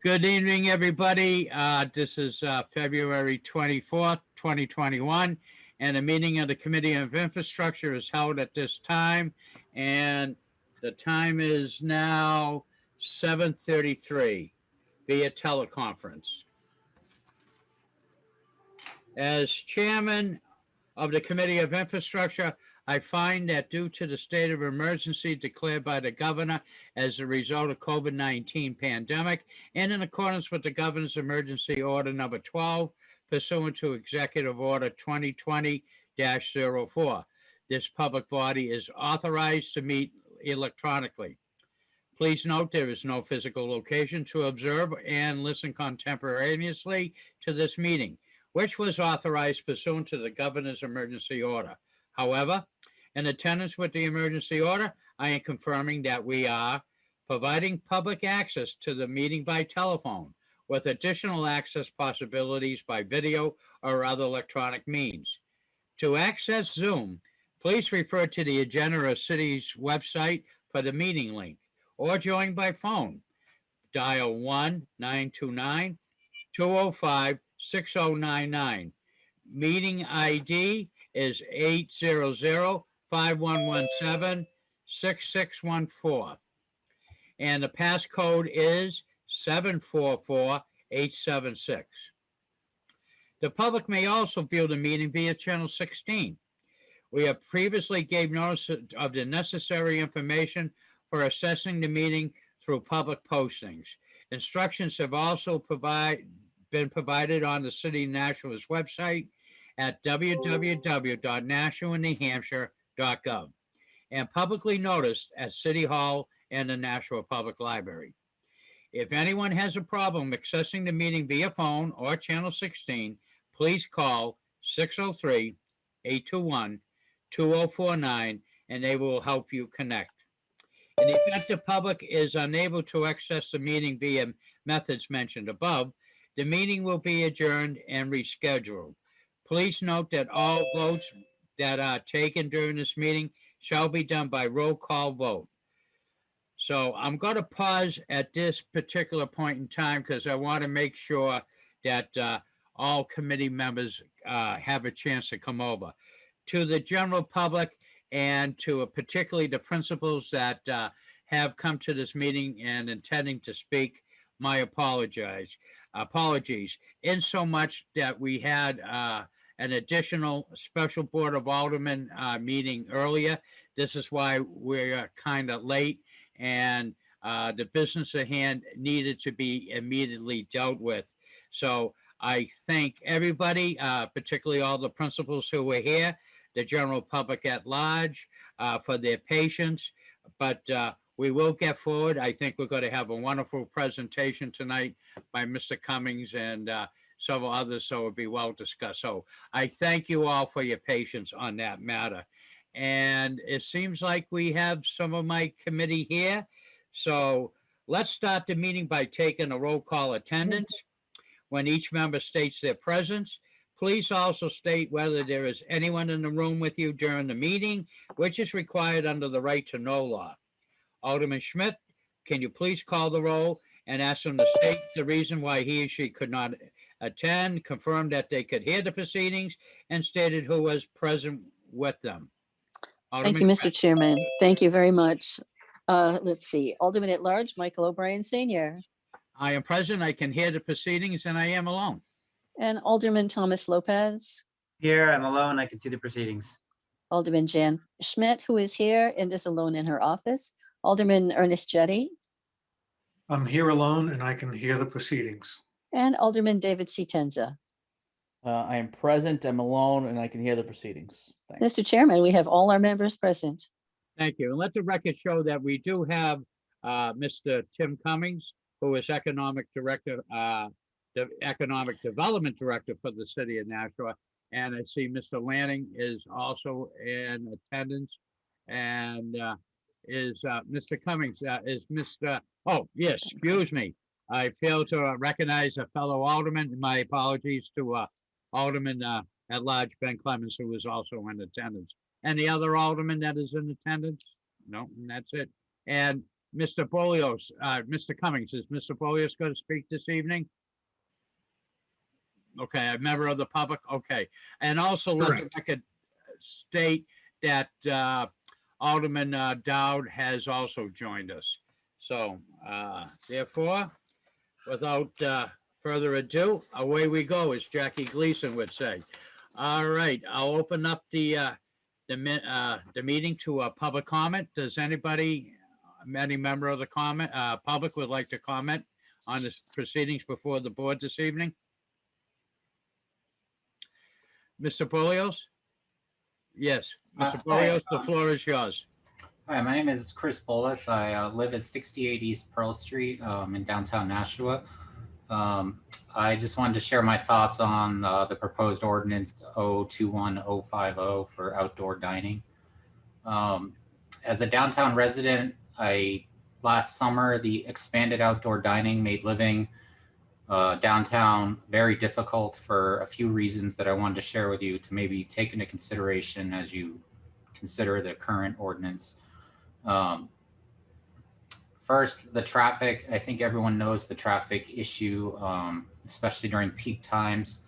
Good evening, everybody. This is February 24th, 2021, and a meeting of the Committee of Infrastructure is held at this time, and the time is now 7:33 via teleconference. As chairman of the Committee of Infrastructure, I find that due to the state of emergency declared by the governor as a result of COVID-19 pandemic and in accordance with the governor's emergency order number 12 pursuant to Executive Order 2020-04, this public body is authorized to meet electronically. Please note there is no physical location to observe and listen contemporaneously to this meeting, which was authorized pursuant to the governor's emergency order. However, in attendance with the emergency order, I am confirming that we are providing public access to the meeting by telephone with additional access possibilities by video or other electronic means. To access Zoom, please refer to the agenda of City's website for the meeting link or join by phone. Dial 1-929-205-6099. Meeting ID is 800-5117-6614. And the passcode is 744876. The public may also view the meeting via Channel 16. We have previously gave notice of the necessary information for assessing the meeting through public postings. Instructions have also been provided on the City of Nashua's website at www.nashuanewhampshire.gov and publicly noticed at City Hall and the Nashua Public Library. If anyone has a problem accessing the meeting via phone or Channel 16, please call 603-821-2049 and they will help you connect. In the event the public is unable to access the meeting via methods mentioned above, the meeting will be adjourned and rescheduled. Please note that all votes that are taken during this meeting shall be done by roll call vote. So I'm going to pause at this particular point in time because I want to make sure that all committee members have a chance to come over. To the general public and to particularly the principals that have come to this meeting and intending to speak, my apologies, in so much that we had an additional special Board of Aldermen meeting earlier. This is why we're kind of late, and the business at hand needed to be immediately dealt with. So I thank everybody, particularly all the principals who were here, the general public at large, for their patience, but we will get forward. I think we're going to have a wonderful presentation tonight by Mr. Cummings and several others, so it'll be well discussed. So I thank you all for your patience on that matter. And it seems like we have some of my committee here. So let's start the meeting by taking a roll call attendance. When each member states their presence, please also state whether there is anyone in the room with you during the meeting, which is required under the right to know law. Alderman Schmidt, can you please call the roll and ask them to state the reason why he or she could not attend, confirm that they could hear the proceedings, and stated who was present with them. Thank you, Mr. Chairman. Thank you very much. Let's see. Alderman at Large, Michael O'Brien Sr. I am present. I can hear the proceedings, and I am alone. And Alderman Thomas Lopez. Here, I'm alone. I can see the proceedings. Alderman Jan Schmidt, who is here and is alone in her office. Alderman Ernest Jetty. I'm here alone and I can hear the proceedings. And Alderman David C. Tenza. I am present, I'm alone, and I can hear the proceedings. Thanks. Mr. Chairman, we have all our members present. Thank you. And let the record show that we do have Mr. Tim Cummings, who is Economic Director, the Economic Development Director for the City of Nashua. And I see Mr. Lanning is also in attendance. And is Mr. Cummings, is Mr. Oh, yes, excuse me. I failed to recognize a fellow alderman. My apologies to Alderman at Large Ben Clemens, who is also in attendance. And the other alderman that is in attendance? No, and that's it. And Mr. Bolios, Mr. Cummings, is Mr. Bolios going to speak this evening? Okay, a member of the public, okay. And also let the Correct. record state that Alderman Dowd has also joined us. So therefore, without further ado, away we go, as Jackie Gleason would say. All right, I'll open up the meeting to a public comment. Does anybody, any member of the public would like to comment on the proceedings before the board this evening? Mr. Bolios? Yes, Mr. Hi, Bolios, the floor is yours. Hi, my name is Chris Bolas. I live at 68 East Pearl Street in downtown Nashua. I just wanted to share my thoughts on the proposed ordinance 021050 for outdoor dining. As a downtown resident, last summer, the expanded outdoor dining made living downtown very difficult for a few reasons that I wanted to share with you to maybe take into consideration as you consider the current ordinance. First, the traffic. I think everyone knows the traffic issue, especially during peak times.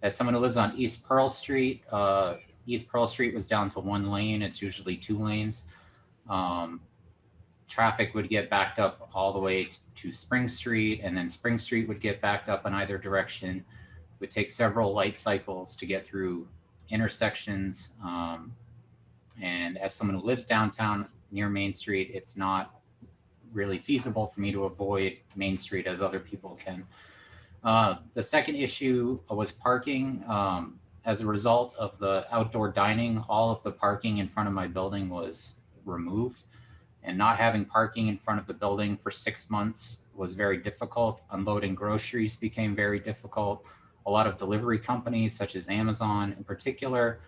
As someone who lives on East Pearl Street was down to 1 lane. It's usually 2 lanes. Traffic would get backed up all the way to Spring Street, and then Spring Street would get backed up in either direction. It would take several light cycles to get through intersections. And as someone who lives downtown near Main Street, it's not really feasible for me to avoid Main Street as other people can. The second issue was parking. As a result of the outdoor dining, all of the parking in front of my building was removed. And not having parking in front of the building for 6 months was very difficult. Unloading groceries became very difficult. A lot of delivery companies, such as Amazon in particular,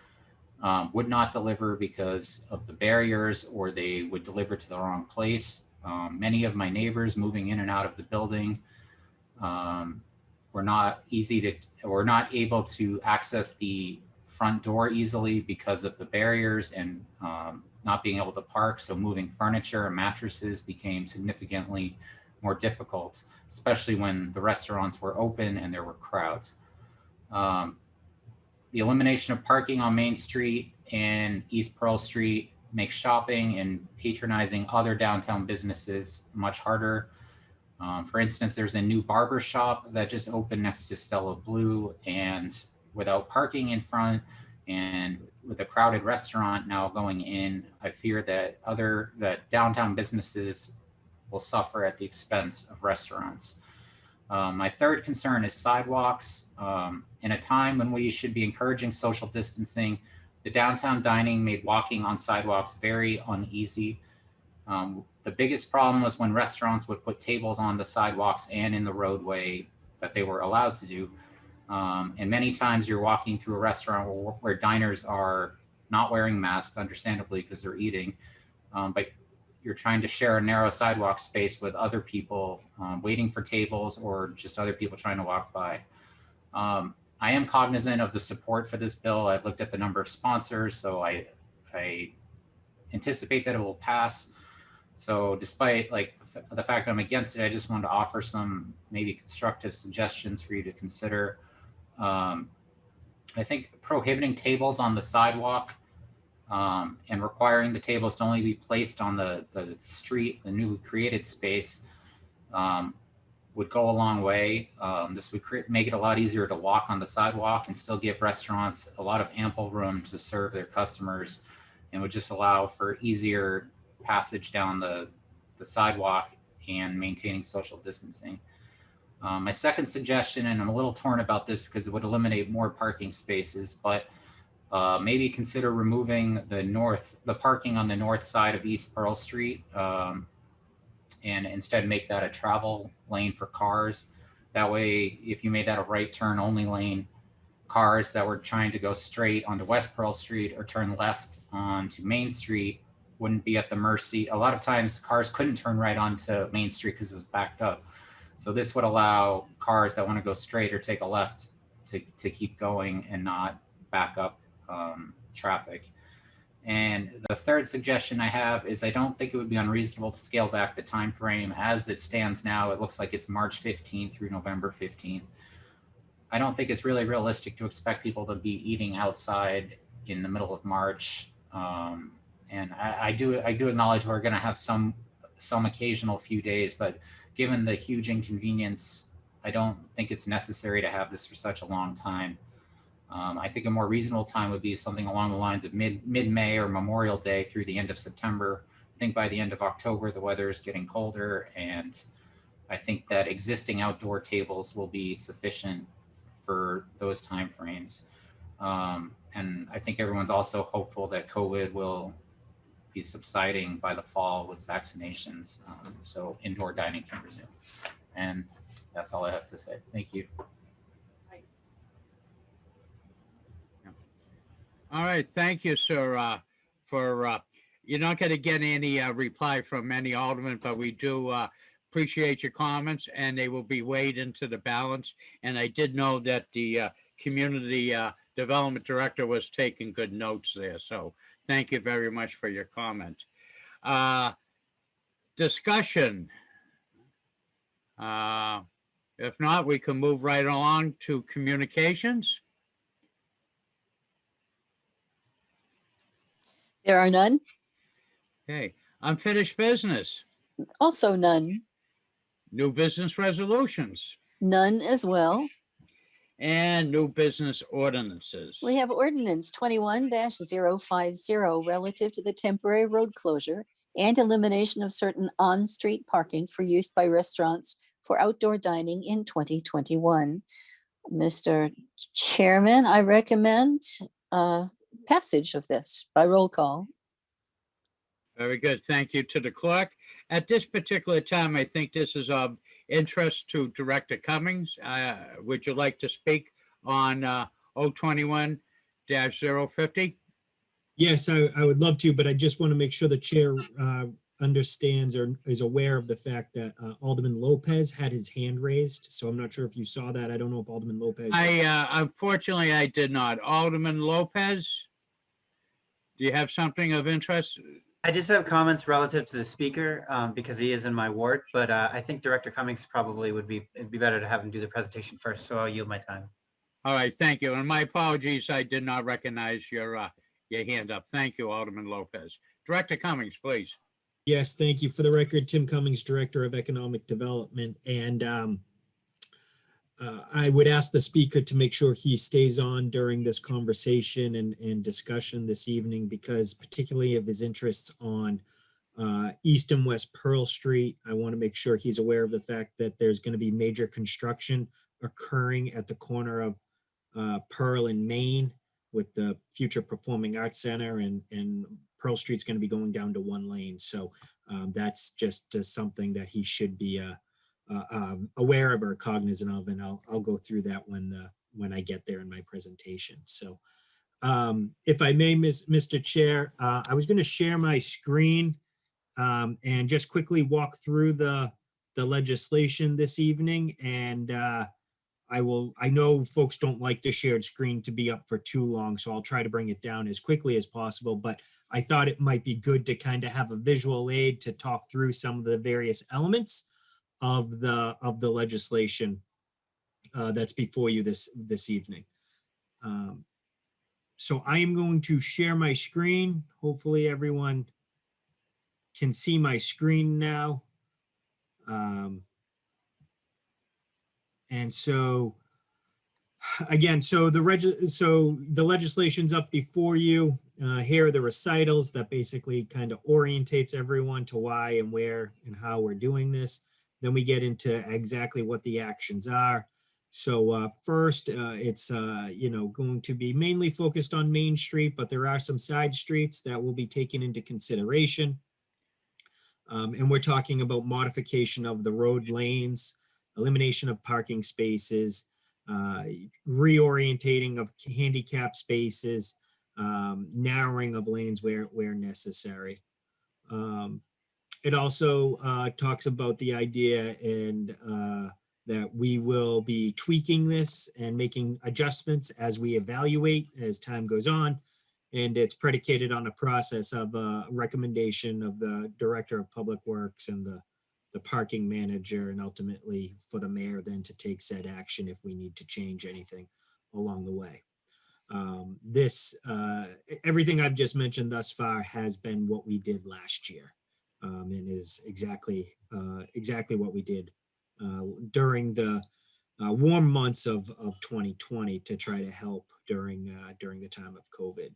would not deliver because of the barriers, or they would deliver to the wrong place. Many of my neighbors moving in and out of the building were not able to access the front door easily because of the barriers and not being able to park. So moving furniture and mattresses became significantly more difficult, especially when the restaurants were open and there were crowds. The elimination of parking on Main Street and East Pearl Street makes shopping and patronizing other downtown businesses much harder. For instance, there's a new barber shop that just opened next to Stella Blue, and without parking in front and with a crowded restaurant now going in, I fear that downtown businesses will suffer at the expense of restaurants. My third concern is sidewalks. In a time when we should be encouraging social distancing, the downtown dining made walking on sidewalks very uneasy. The biggest problem was when restaurants would put tables on the sidewalks and in the roadway that they were allowed to do. And many times you're walking through a restaurant where diners are not wearing masks, understandably, because they're eating, but you're trying to share a narrow sidewalk space with other people waiting for tables, or just other people trying to walk by. I am cognizant of the support for this bill. I've looked at the number of sponsors, so I anticipate that it will pass. So despite the fact that I'm against it, I just wanted to offer some maybe constructive suggestions for you to consider. I think prohibiting tables on the sidewalk and requiring the tables to only be placed on the street, the newly created space, would go a long way. This would make it a lot easier to walk on the sidewalk and still give restaurants a lot of ample room to serve their customers, and would just allow for easier passage down the sidewalk and maintaining social distancing. My second suggestion, and I'm a little torn about this because it would eliminate more parking spaces, but maybe consider removing the parking on the north side of East Pearl Street, and instead make that a travel lane for cars. That way, if you made that a right turn only lane, cars that were trying to go straight onto West Pearl Street or turn left onto Main Street wouldn't be at the mercy. A lot of times cars couldn't turn right onto Main Street because it was backed up. So this would allow cars that want to go straight or take a left to keep going and not back up traffic. And the third suggestion I have is I don't think it would be unreasonable to scale back the time frame as it stands now. It looks like it's March 15th through November 15th. I don't think it's really realistic to expect people to be eating outside in the middle of March. And I do acknowledge we're going to have some occasional few days, but given the huge inconvenience, I don't think it's necessary to have this for such a long time. I think a more reasonable time would be something along the lines of mid-May or Memorial Day through the end of September. I think by the end of October, the weather is getting colder, and I think that existing outdoor tables will be sufficient for those timeframes. And I think everyone's also hopeful that COVID will be subsiding by the fall with vaccinations. So indoor dining can resume. And that's all I have to say. Thank you. All right, thank you, sir, you're not going to get any reply from any alderman, but we do appreciate your comments, and they will be weighed into the balance. And I did know that the community development director was taking good notes there, so thank you very much for your comment. Discussion. If not, we can move right along to communications. There are none. Okay, unfinished business, Also none. new business resolutions, None as well. and new business ordinances. We have ordinance 21-050 relative to the temporary road closure and elimination of certain on-street parking for use by restaurants for outdoor dining in 2021. Mr. Chairman, I recommend passage of this by roll call. Very good. Thank you to the clerk. At this particular time, I think this is of interest to Director Cummings. Would you like to speak on 021-050? Yes, I would love to, but I just want to make sure the chair understands or is aware of the fact that Alderman Lopez had his hand raised. So I'm not sure if you saw that. I don't know if Alderman Lopez. Unfortunately, I did not. Alderman Lopez, do you have something of interest? I just have comments relative to the speaker because he is in my ward, but I think Director Cummings probably it'd be better to have him do the presentation first, so I'll yield my time. All right, thank you. And my apologies, I did not recognize your hand up. Thank you, Alderman Lopez. Director Cummings, please. Yes, thank you. For the record, Tim Cummings, Director of Economic Development. And I would ask the speaker to make sure he stays on during this conversation and discussion this evening, because particularly of his interests on East and West Pearl Street. I want to make sure he's aware of the fact that there's going to be major construction occurring at the corner of Pearl and Main with the future Performing Arts Center, and Pearl Street's going to be going down to one lane. So that's just something that he should be aware of or cognizant of, and I'll go through that when I get there in my presentation. So if I may, Mr. Chair, I was going to share my screen and just quickly walk through the legislation this evening. And I know folks don't like the shared screen to be up for too long, so I'll try to bring it down as quickly as possible. But I thought it might be good to kind of have a visual aid to talk through some of the various elements of the legislation that's before you this evening. So I am going to share my screen. Hopefully everyone can see my screen now. And so again, so the legislation's up before you. Here are the recitals that basically kind of orientates everyone to why and where and how we're doing this. Then we get into exactly what the actions are. So first, it's going to be mainly focused on Main Street, but there are some side streets that will be taken into consideration. And we're talking about modification of the road lanes, elimination of parking spaces, reorientating of handicap spaces, narrowing of lanes where necessary. It also talks about the idea and that we will be tweaking this and making adjustments as we evaluate as time goes on. And it's predicated on a process of a recommendation of the Director of Public Works and the parking manager, and ultimately for the mayor then to take said action if we need to change anything along the way. Everything I've just mentioned thus far has been what we did last year, and is exactly what we did during the warm months of 2020 to try to help during the time of COVID.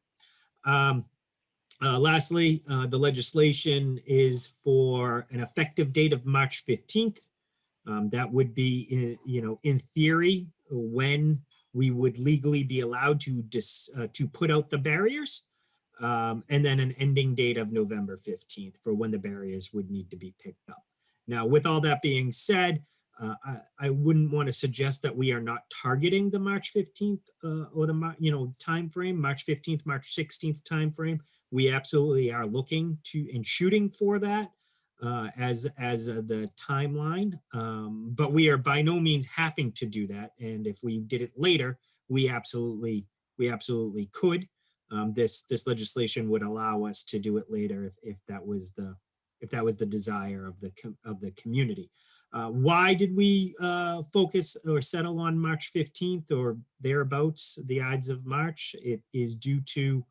Lastly, the legislation is for an effective date of March 15th. That would be, in theory, when we would legally be allowed to put out the barriers, and then an ending date of November 15th for when the barriers would need to be picked up. Now, with all that being said, I wouldn't want to suggest that we are not targeting the March 15th or the time frame, March 15th, March 16th time frame. We absolutely are looking to and shooting for that as the timeline, but we are by no means having to do that. And if we did it later, we absolutely could. This legislation would allow us to do it later if that was the desire of the community. Why did we focus or settle on March 15th or thereabouts, the Ides of March? It is due to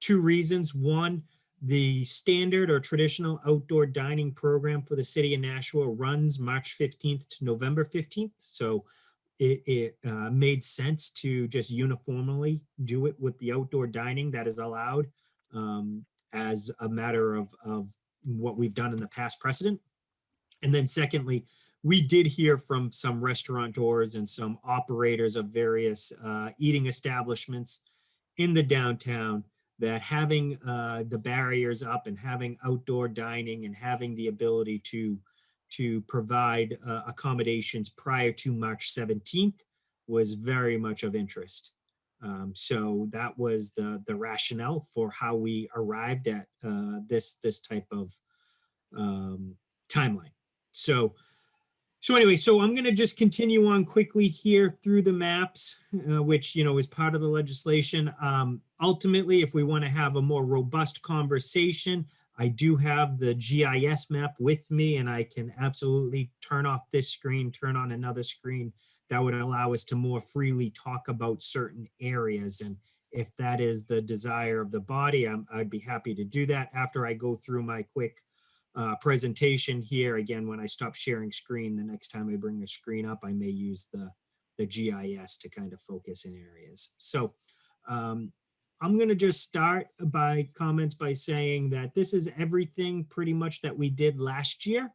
two reasons. One, the standard or traditional outdoor dining program for the city of Nashua runs March 15th to November 15th. So it made sense to just uniformly do it with the outdoor dining that is allowed as a matter of what we've done in the past precedent. And then secondly, we did hear from some restaurateurs and some operators of various eating establishments in the downtown that having the barriers up and having outdoor dining and having the ability to provide accommodations prior to March 17th was very much of interest. So that was the rationale for how we arrived at this type of timeline. So anyway, so I'm going to just continue on quickly here through the maps, which, is part of the legislation. Ultimately, if we want to have a more robust conversation, I do have the GIS map with me, and I can absolutely turn off this screen, turn on another screen that would allow us to more freely talk about certain areas. And if that is the desire of the body, I'd be happy to do that after I go through my quick presentation here. Again, when I stop sharing screen, the next time I bring the screen up, I may use the GIS to kind of focus in areas. So I'm going to just start by comments by saying that this is everything pretty much that we did last year.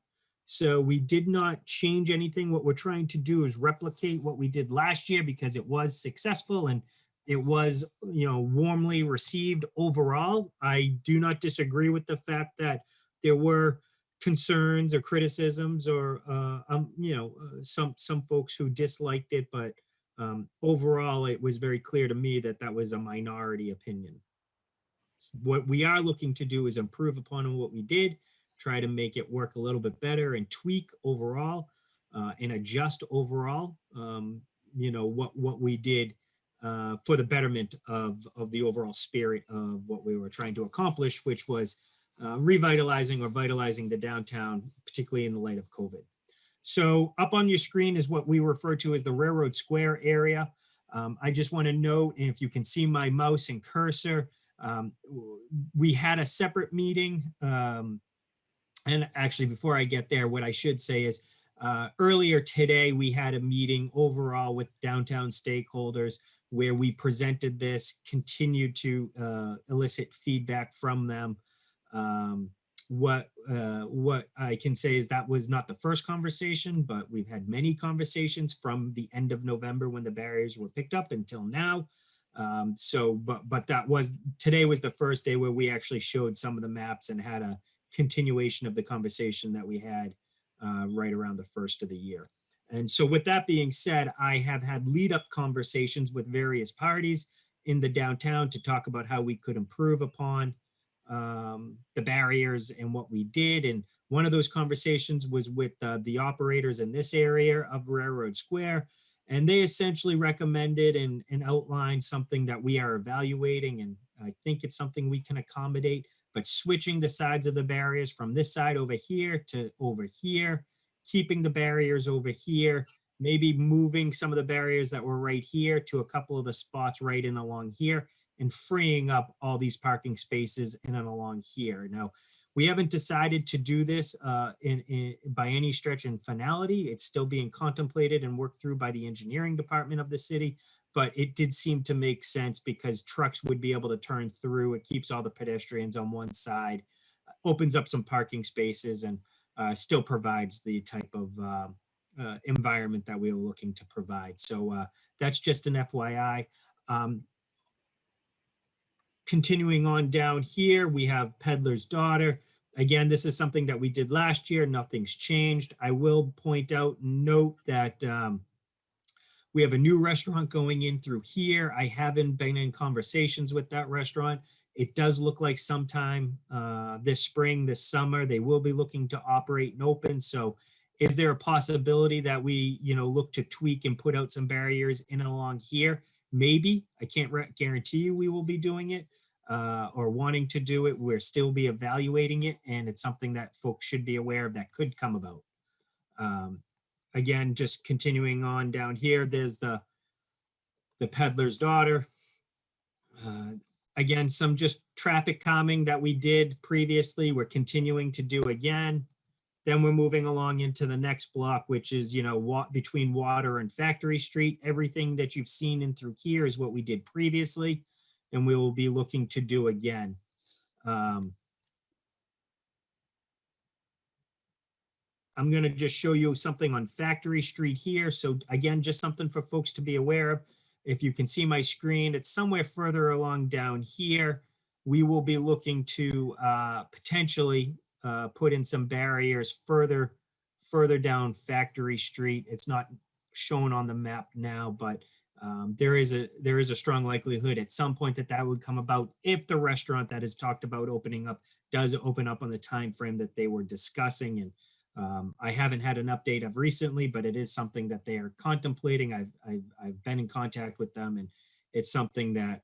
So we did not change anything. What we're trying to do is replicate what we did last year because it was successful and it was, warmly received overall. I do not disagree with the fact that there were concerns or criticisms or, some folks who disliked it, but overall, it was very clear to me that that was a minority opinion. What we are looking to do is improve upon what we did, try to make it work a little bit better and tweak overall and adjust overall, what we did for the betterment of the overall spirit of what we were trying to accomplish, which was revitalizing or vitalizing the downtown, particularly in the light of COVID. So up on your screen is what we refer to as the Railroad Square area. I just want to note, and if you can see my mouse and cursor, we had a separate meeting. And actually, before I get there, what I should say is earlier today, we had a meeting overall with downtown stakeholders where we presented this, continued to elicit feedback from them. What I can say is that was not the first conversation, but we've had many conversations from the end of November when the barriers were picked up until now. But today was the first day where we actually showed some of the maps and had a continuation of the conversation that we had right around the first of the year. And so with that being said, I have had lead up conversations with various parties in the downtown to talk about how we could improve upon the barriers and what we did. And one of those conversations was with the operators in this area of Railroad Square. And they essentially recommended and outlined something that we are evaluating, and I think it's something we can accommodate, but switching the sides of the barriers from this side over here to over here, keeping the barriers over here, maybe moving some of the barriers that were right here to a couple of the spots right in along here, and freeing up all these parking spaces in and along here. Now, we haven't decided to do this by any stretch in finality. It's still being contemplated and worked through by the engineering department of the city, but it did seem to make sense because trucks would be able to turn through. It keeps all the pedestrians on one side, opens up some parking spaces, and still provides the type of environment that we were looking to provide. So that's just an FYI. Continuing on down here, we have Peddler's Daughter. Again, this is something that we did last year. Nothing's changed. I will point out, note that we have a new restaurant going in through here. I haven't been in conversations with that restaurant. It does look like sometime this spring, this summer, they will be looking to operate and open. So is there a possibility that we, look to tweak and put out some barriers in and along here? Maybe. I can't guarantee you we will be doing it or wanting to do it. We'll still be evaluating it, and it's something that folks should be aware of that could come about. Again, just continuing on down here, there's the Peddler's Daughter. Again, some just traffic calming that we did previously, we're continuing to do again. Then we're moving along into the next block, which is, between Water and Factory Street. Everything that you've seen in through here is what we did previously, and we will be looking to do again. I'm going to just show you something on Factory Street here. So again, just something for folks to be aware of. If you can see my screen, it's somewhere further along down here. We will be looking to potentially put in some barriers further down Factory Street. It's not shown on the map now, but there is a strong likelihood at some point that would come about if the restaurant that is talked about opening up does open up on the time frame that they were discussing. And I haven't had an update of recently, but it is something that they are contemplating. I've been in contact with them, and it's something that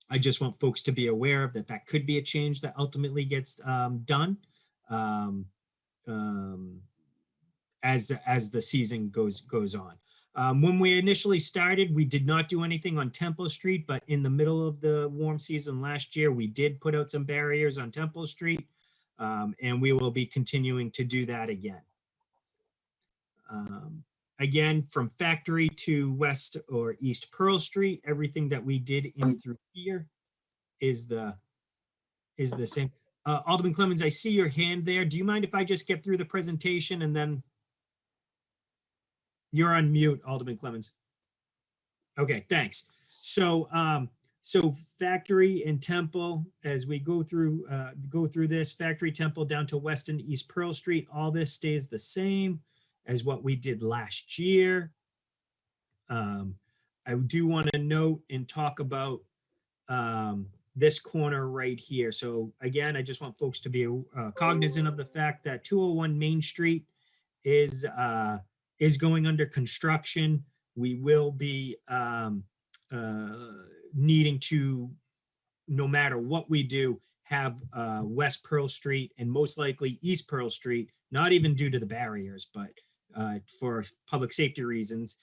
I just want folks to be aware of, that could be a change that ultimately gets done as the season goes on. When we initially started, we did not do anything on Temple Street, but in the middle of the warm season last year, we did put out some barriers on Temple Street, and we will be continuing to do that again. Again, from Factory to West or East Pearl Street, everything that we did in through here is the same. Alderman Clemens, I see your hand there. Do you mind if I just get through the presentation and then you're on mute, Alderman Clemens? Okay, thanks. So Factory and Temple, as we go through this, Factory, Temple down to West and East Pearl Street, all this stays the same as what we did last year. I do want to note and talk about this corner right here. So again, I just want folks to be cognizant of the fact that 201 Main Street is going under construction. We will be needing to, no matter what we do, have West Pearl Street and most likely East Pearl Street, not even due to the barriers, but for public safety reasons,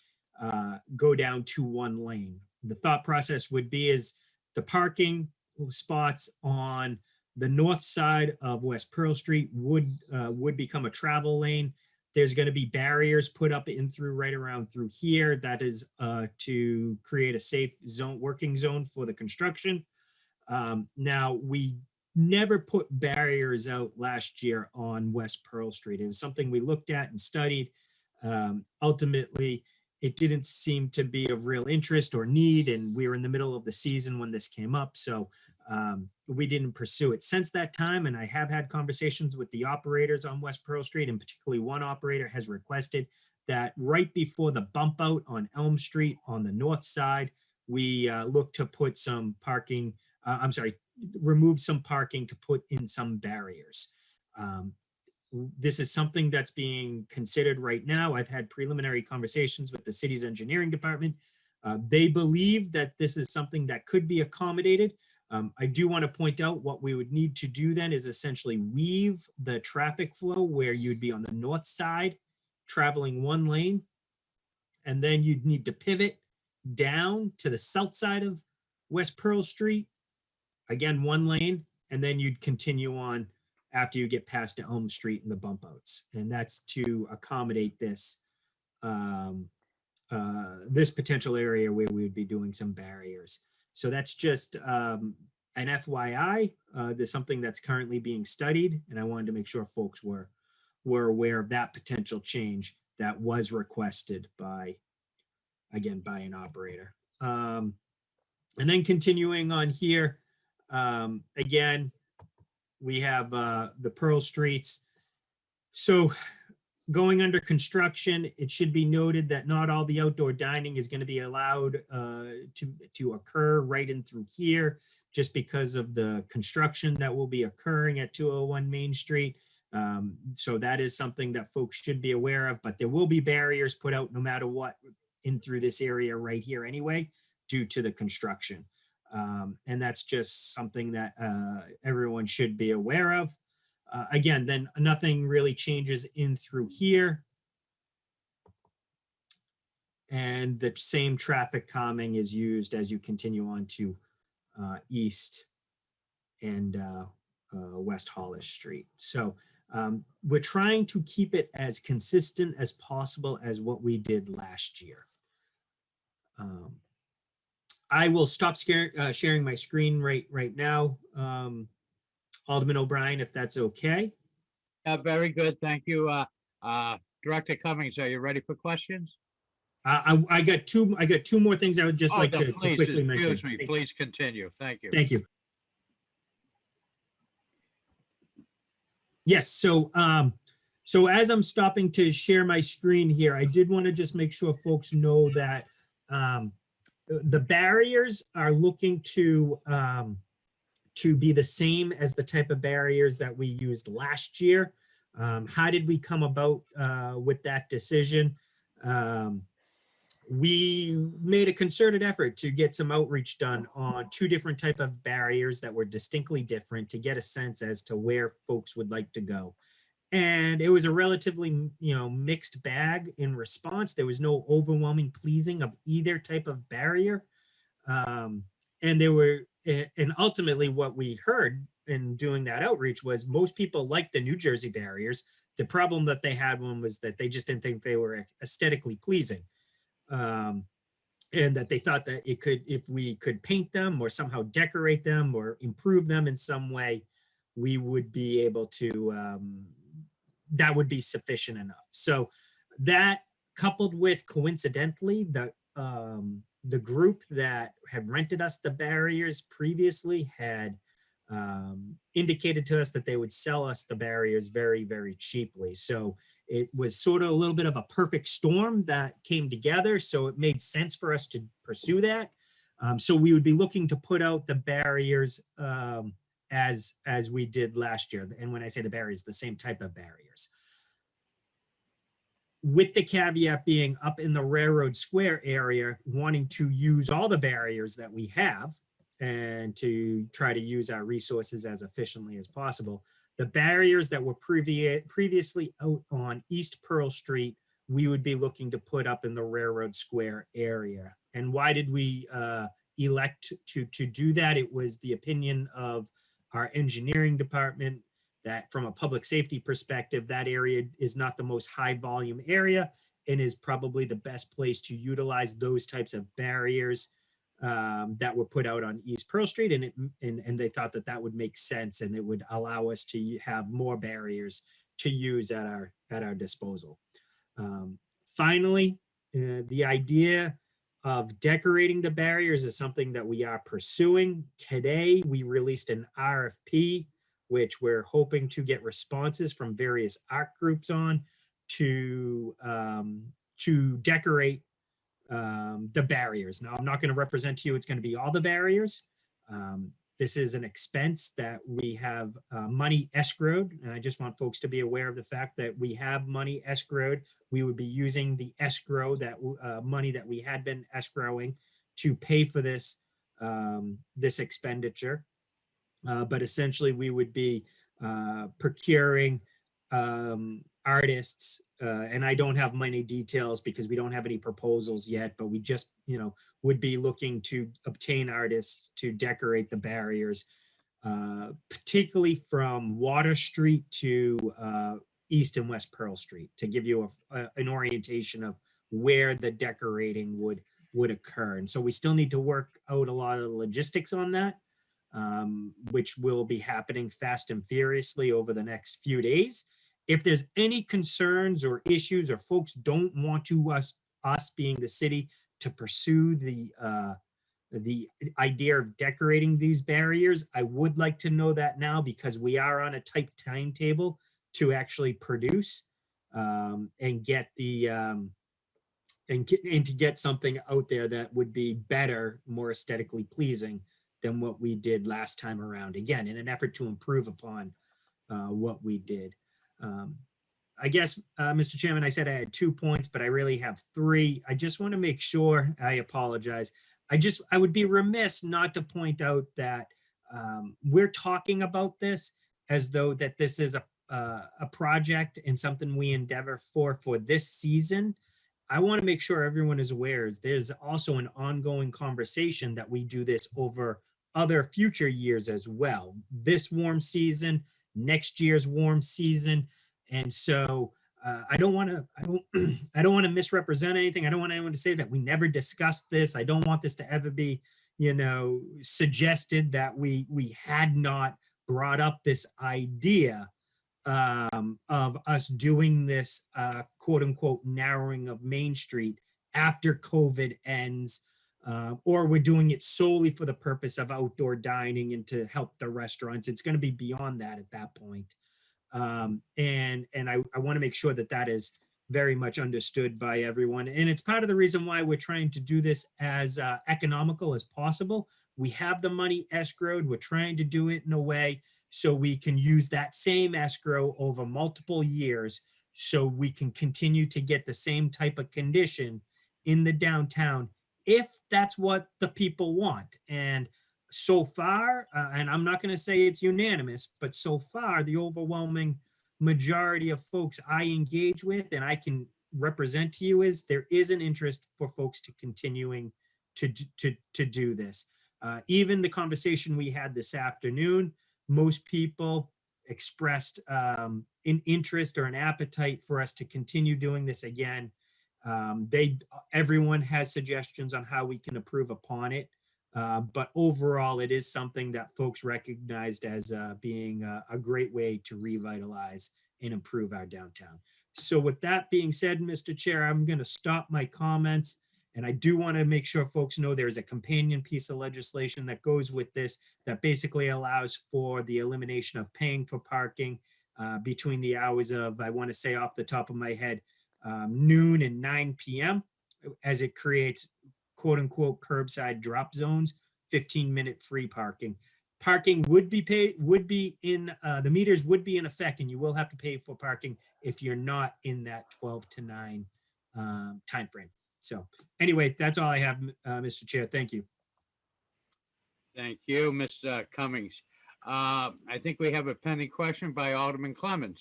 go down to one lane. The thought process would be is the parking spots on the north side of West Pearl Street would become a travel lane. There's going to be barriers put up in through right around through here. That is to create a safe zone, working zone for the construction. Now, we never put barriers out last year on West Pearl Street. It was something we looked at and studied. Ultimately, it didn't seem to be of real interest or need, and we were in the middle of the season when this came up, so we didn't pursue it. Since that time, and I have had conversations with the operators on West Pearl Street, and particularly one operator has requested that right before the bump out on Elm Street on the north side, we look to put some parking, remove some parking to put in some barriers. This is something that's being considered right now. I've had preliminary conversations with the city's engineering department. They believe that this is something that could be accommodated. I do want to point out what we would need to do then is essentially weave the traffic flow where you'd be on the north side traveling one lane, and then you'd need to pivot down to the south side of West Pearl Street, again, one lane, and then you'd continue on after you get past Elm Street and the bump outs. And that's to accommodate this, this potential area where we would be doing some barriers. So that's just an FYI. There's something that's currently being studied, and I wanted to make sure folks were aware of that potential change that was requested by, again, by an operator. And then continuing on here, again, we have the Pearl Streets. So going under construction, it should be noted that not all the outdoor dining is going to be allowed to occur right in through here, just because of the construction that will be occurring at 201 Main Street. So that is something that folks should be aware of, but there will be barriers put out no matter what in through this area right here anyway, due to the construction. And that's just something that everyone should be aware of. Again, then nothing really changes in through here. And the same traffic calming is used as you continue on to East and West Hollis Street. So we're trying to keep it as consistent as possible as what we did last year. I will stop sharing my screen right now. Alderman O'Brien, if that's okay. Very good. Thank you. Director Cummings, are you ready for questions? I got two more things I would just like no, to please, quickly mention. excuse me, please continue. Thank you. Thank you. Yes, so as I'm stopping to share my screen here, I did want to just make sure folks know that the barriers are looking to be the same as the type of barriers that we used last year. How did we come about with that decision? We made a concerted effort to get some outreach done on two different type of barriers that were distinctly different to get a sense as to where folks would like to go. And it was a relatively, mixed bag in response. There was no overwhelming pleasing of either type of barrier. And ultimately what we heard in doing that outreach was most people liked the New Jersey barriers. The problem that they had was that they just didn't think they were aesthetically pleasing. And that they thought that if we could paint them or somehow decorate them or improve them in some way, we would be able to, that would be sufficient enough. So that, coupled with, coincidentally, the group that had rented us the barriers previously had indicated to us that they would sell us the barriers very, very cheaply. So it was sort of a little bit of a perfect storm that came together. So it made sense for us to pursue that. So we would be looking to put out the barriers as we did last year. And when I say the barriers, the same type of barriers. With the caveat being up in the Railroad Square area, wanting to use all the barriers that we have and to try to use our resources as efficiently as possible. The barriers that were previously out on East Pearl Street, we would be looking to put up in the Railroad Square area. And why did we elect to do that? It was the opinion of our engineering department that from a public safety perspective, that area is not the most high volume area and is probably the best place to utilize those types of barriers that were put out on East Pearl Street. And they thought that that would make sense and it would allow us to have more barriers to use at our disposal. Finally, the idea of decorating the barriers is something that we are pursuing. Today, we released an RFP, which we're hoping to get responses from various art groups on to decorate the barriers. Now, I'm not going to represent to you it's going to be all the barriers. This is an expense that we have money escrowed, and I just want folks to be aware of the fact that we have money escrowed. We would be using the escrow, that money that we had been escrowing, to pay for this this expenditure. But essentially, we would be procuring artists, and I don't have many details because we don't have any proposals yet, but we just, would be looking to obtain artists to decorate the barriers, particularly from Water Street to East and West Pearl Street, to give you an orientation of where the decorating would occur. And so we still need to work out a lot of the logistics on that, which will be happening fast and furiously over the next few days. If there's any concerns or issues, or folks don't want to us being the city to pursue the idea of decorating these barriers, I would like to know that now, because we are on a tight timetable to actually produce and get the and to get something out there that would be better, more aesthetically pleasing than what we did last time around. Again, in an effort to improve upon what we did. I guess, Mr. Chairman, I said I had 2 points, but I really have 3. I just want to make sure, I apologize. I would be remiss not to point out that we're talking about this as though that this is a project and something we endeavor for this season. I want to make sure everyone is aware is there's also an ongoing conversation that we do this over other future years as well. This warm season, next year's warm season. And so I don't want to misrepresent anything. I don't want anyone to say that we never discussed this. I don't want this to ever be, suggested that we had not brought up this idea of us doing this quote unquote narrowing of Main Street after COVID ends, or we're doing it solely for the purpose of outdoor dining and to help the restaurants. It's going to be beyond that at that point. And I want to make sure that that is very much understood by everyone. And it's part of the reason why we're trying to do this as economical as possible. We have the money escrowed. We're trying to do it in a way so we can use that same escrow over multiple years, so we can continue to get the same type of condition in the downtown, if that's what the people want. And so far, and I'm not going to say it's unanimous, but so far, the overwhelming majority of folks I engage with and I can represent to you is there is an interest for folks to continuing to do this. Even the conversation we had this afternoon, most people expressed an interest or an appetite for us to continue doing this again. Everyone has suggestions on how we can improve upon it. But overall, it is something that folks recognized as being a great way to revitalize and improve our downtown. So with that being said, Mr. Chair, I'm going to stop my comments. And I do want to make sure folks know there's a companion piece of legislation that goes with this that basically allows for the elimination of paying for parking between the hours of, I want to say off the top of my head, noon and 9 p.m. as it creates quote unquote curbside drop zones, 15-minute free parking. Parking would be paid, the meters would be in effect, and you will have to pay for parking if you're not in that 12 to 9 timeframe. So anyway, that's all I have, Mr. Chair. Thank you. Thank you, Mr. Cummings. I think we have a pending question by Alderman Clemmons.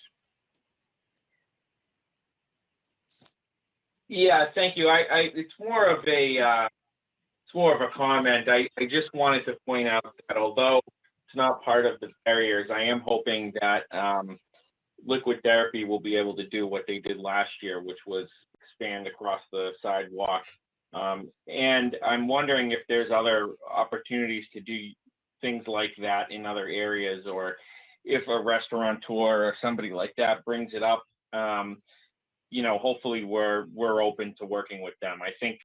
Yeah, thank you. It's more of a comment. I just wanted to point out that although it's not part of the barriers, I am hoping that Liquid Therapy will be able to do what they did last year, which was expand across the sidewalk. And I'm wondering if there's other opportunities to do things like that in other areas, or if a restaurateur or somebody like that brings it up, hopefully we're open to working with them. I think,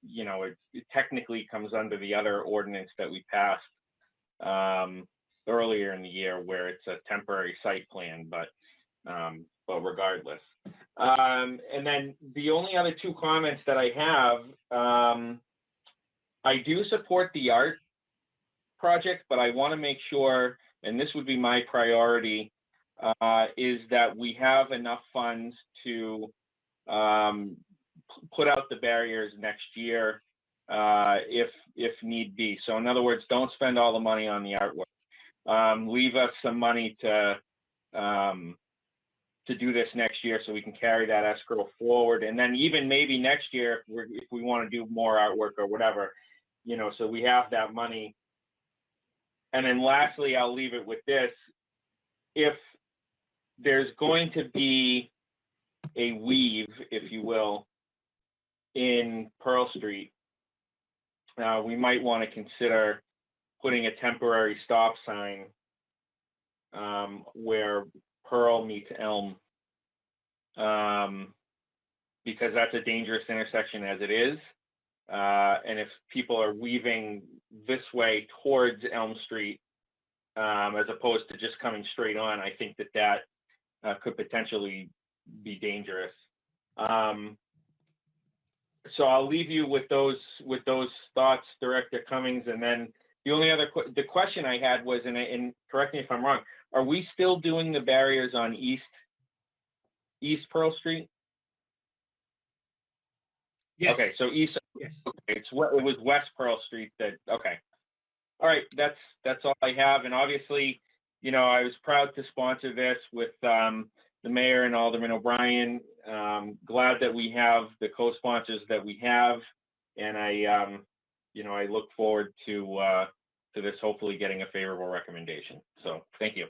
it technically comes under the other ordinance that we passed earlier in the year, where it's a temporary site plan, but regardless. And then the only other 2 comments that I have, I do support the art project, but I want to make sure, and this would be my priority, is that we have enough funds to put out the barriers next year if need be. So in other words, don't spend all the money on the artwork. Leave us some money to do this next year so we can carry that escrow forward. And then even maybe next year, if we want to do more artwork or whatever, you know, so we have that money. And then lastly, I'll leave it with this. If there's going to be a weave, if you will, in Pearl Street, we might want to consider putting a temporary stop sign where Pearl meets Elm, because that's a dangerous intersection as it is. And if people are weaving this way towards Elm Street, as opposed to just coming straight on, I think that could potentially be dangerous. So I'll leave you with those thoughts, Director Cummings. And then the only other the question I had was, and correct me if I'm wrong, are we still doing the barriers on East Pearl Street? Yes. Okay, so East. Yes. Okay, it was West Pearl Street that. Okay. All right, that's all I have. And obviously, you know, I was proud to sponsor this with the mayor and Alderman O'Brien. Glad that we have the co-sponsors that we have, and I look forward to this hopefully getting a favorable recommendation. So thank you.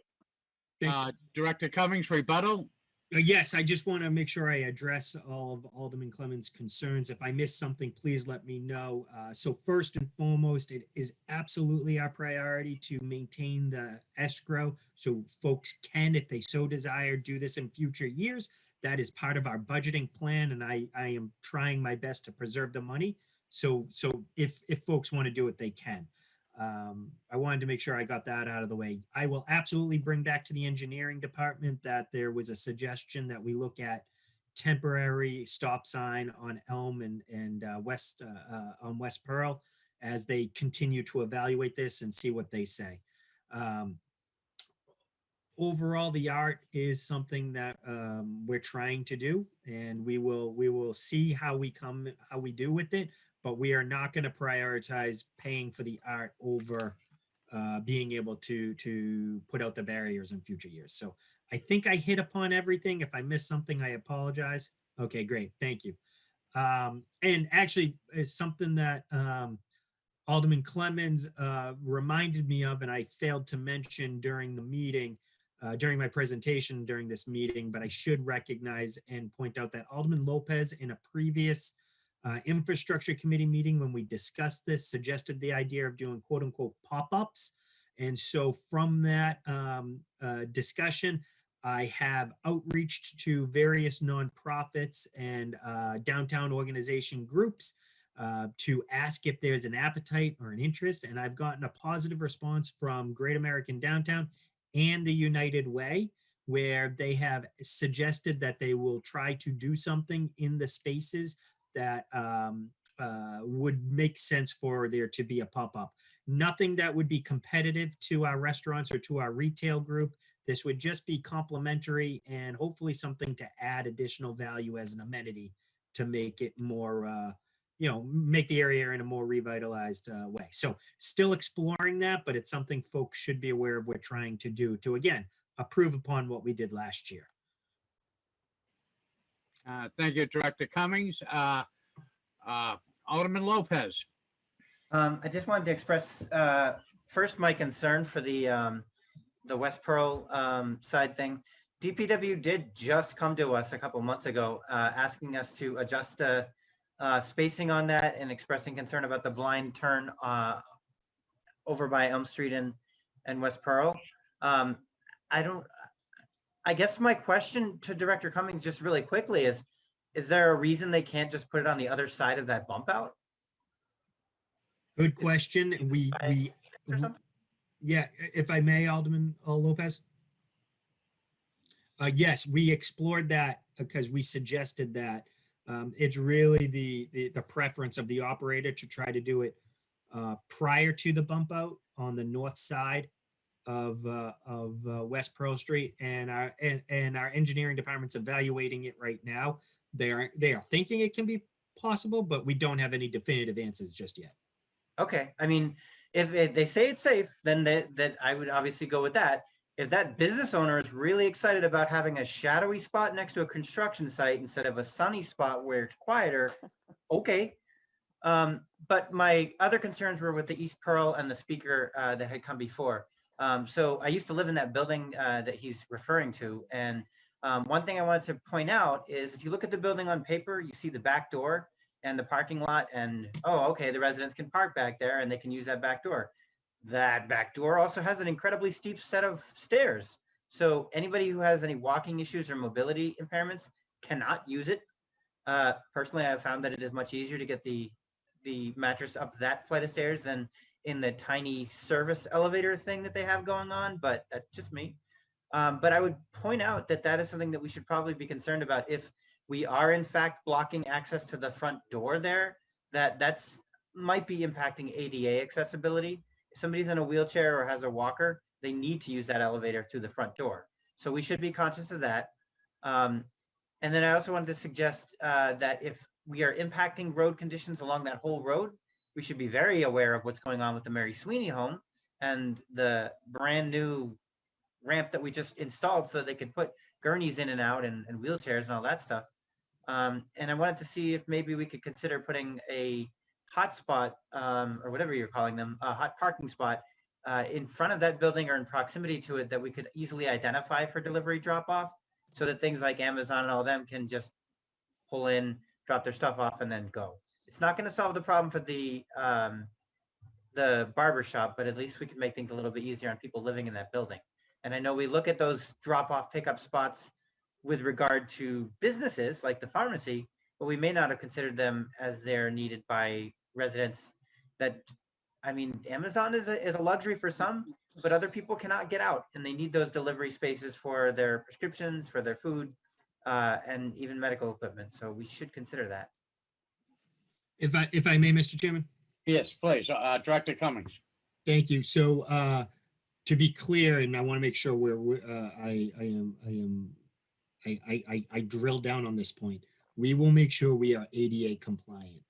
Director Cummings, rebuttal? Yes, I just want to make sure I address all of Alderman Clemens' concerns. If I miss something, please let me know. So first and foremost, it is absolutely our priority to maintain the escrow so folks can, if they so desire, do this in future years. That is part of our budgeting plan, and I am trying my best to preserve the money. So if folks want to do it, they can. I wanted to make sure I got that out of the way. I will absolutely bring back to the engineering department that there was a suggestion that we look at temporary stop sign on Elm and West on West Pearl as they continue to evaluate this and see what they say. Overall, the art is something that we're trying to do, and we will see how we do with it. But we are not going to prioritize paying for the art over being able to put out the barriers in future years. So I think I hit upon everything. If I missed something, I apologize. Okay, great. Thank you. And actually, it's something that Alderman Clemens reminded me of, and I failed to mention during the meeting, during my presentation during this meeting, but I should recognize and point out that Alderman Lopez in a previous infrastructure committee meeting, when we discussed this, suggested the idea of doing quote unquote pop-ups. And so from that discussion, I have outreached to various nonprofits and downtown organization groups to ask if there's an appetite or an interest. And I've gotten a positive response from Great American Downtown and the United Way, where they have suggested that they will try to do something in the spaces that would make sense for there to be a pop-up. Nothing that would be competitive to our restaurants or to our retail group. This would just be complimentary and hopefully something to add additional value as an amenity to make it more, make the area in a more revitalized way. So still exploring that, but it's something folks should be aware of we're trying to do to, again, improve upon what we did last year. Thank you, Director Cummings. Alderman Lopez. I just wanted to express first my concern for the West Pearl side thing. DPW did just come to us a couple months ago asking us to adjust the spacing on that and expressing concern about the blind turn over by Elm Street and West Pearl. I guess my question to Director Cummings just really quickly is there a reason they can't just put it on the other side of that bump out? Good question. Yeah, if I may, Alderman Lopez. Yes, we explored that because we suggested that. It's really the preference of the operator to try to do it prior to the bump out on the north side of West Pearl Street, and our engineering department's evaluating it right now. They are thinking it can be possible, but we don't have any definitive answers just yet. Okay, I mean, if they say it's safe, then that I would obviously go with that. If that business owner is really excited about having a shadowy spot next to a construction site instead of a sunny spot where it's quieter, okay. But my other concerns were with the East Pearl and the speaker that had come before. So I used to live in that building that he's referring to. And one thing I wanted to point out is if you look at the building on paper, you see the back door and the parking lot and, oh, okay, the residents can park back there and they can use that back door. That back door also has an incredibly steep set of stairs. So anybody who has any walking issues or mobility impairments cannot use it. Personally, I've found that it is much easier to get the mattress up that flight of stairs than in the tiny service elevator thing that they have going on, but that's just me. But I would point out that that is something that we should probably be concerned about. If we are in fact blocking access to the front door there, that's might be impacting ADA accessibility. If somebody's in a wheelchair or has a walker, they need to use that elevator through the front door. So we should be conscious of that. And then I also wanted to suggest that if we are impacting road conditions along that whole road, we should be very aware of what's going on with the Mary Sweeney home and the brand new ramp that we just installed so they could put gurneys in and out and wheelchairs and all that stuff. And I wanted to see if maybe we could consider putting a hotspot or whatever you're calling them, a hot parking spot in front of that building or in proximity to it that we could easily identify for delivery drop off, so that things like Amazon and all them can just pull in, drop their stuff off, and then go. It's not going to solve the problem for the barber shop, but at least we can make things a little bit easier on people living in that building. And I know we look at those drop-off pickup spots with regard to businesses like the pharmacy, but we may not have considered them as they're needed by residents. That, I mean, Amazon is a luxury for some, but other people cannot get out, and they need those delivery spaces for their prescriptions, for their food, and even medical equipment. So we should consider that. If I may, Mr. Chairman. Yes, please, Director Cummings. Thank you. So to be clear, and I want to make sure I drill down on this point. We will make sure we are ADA compliant.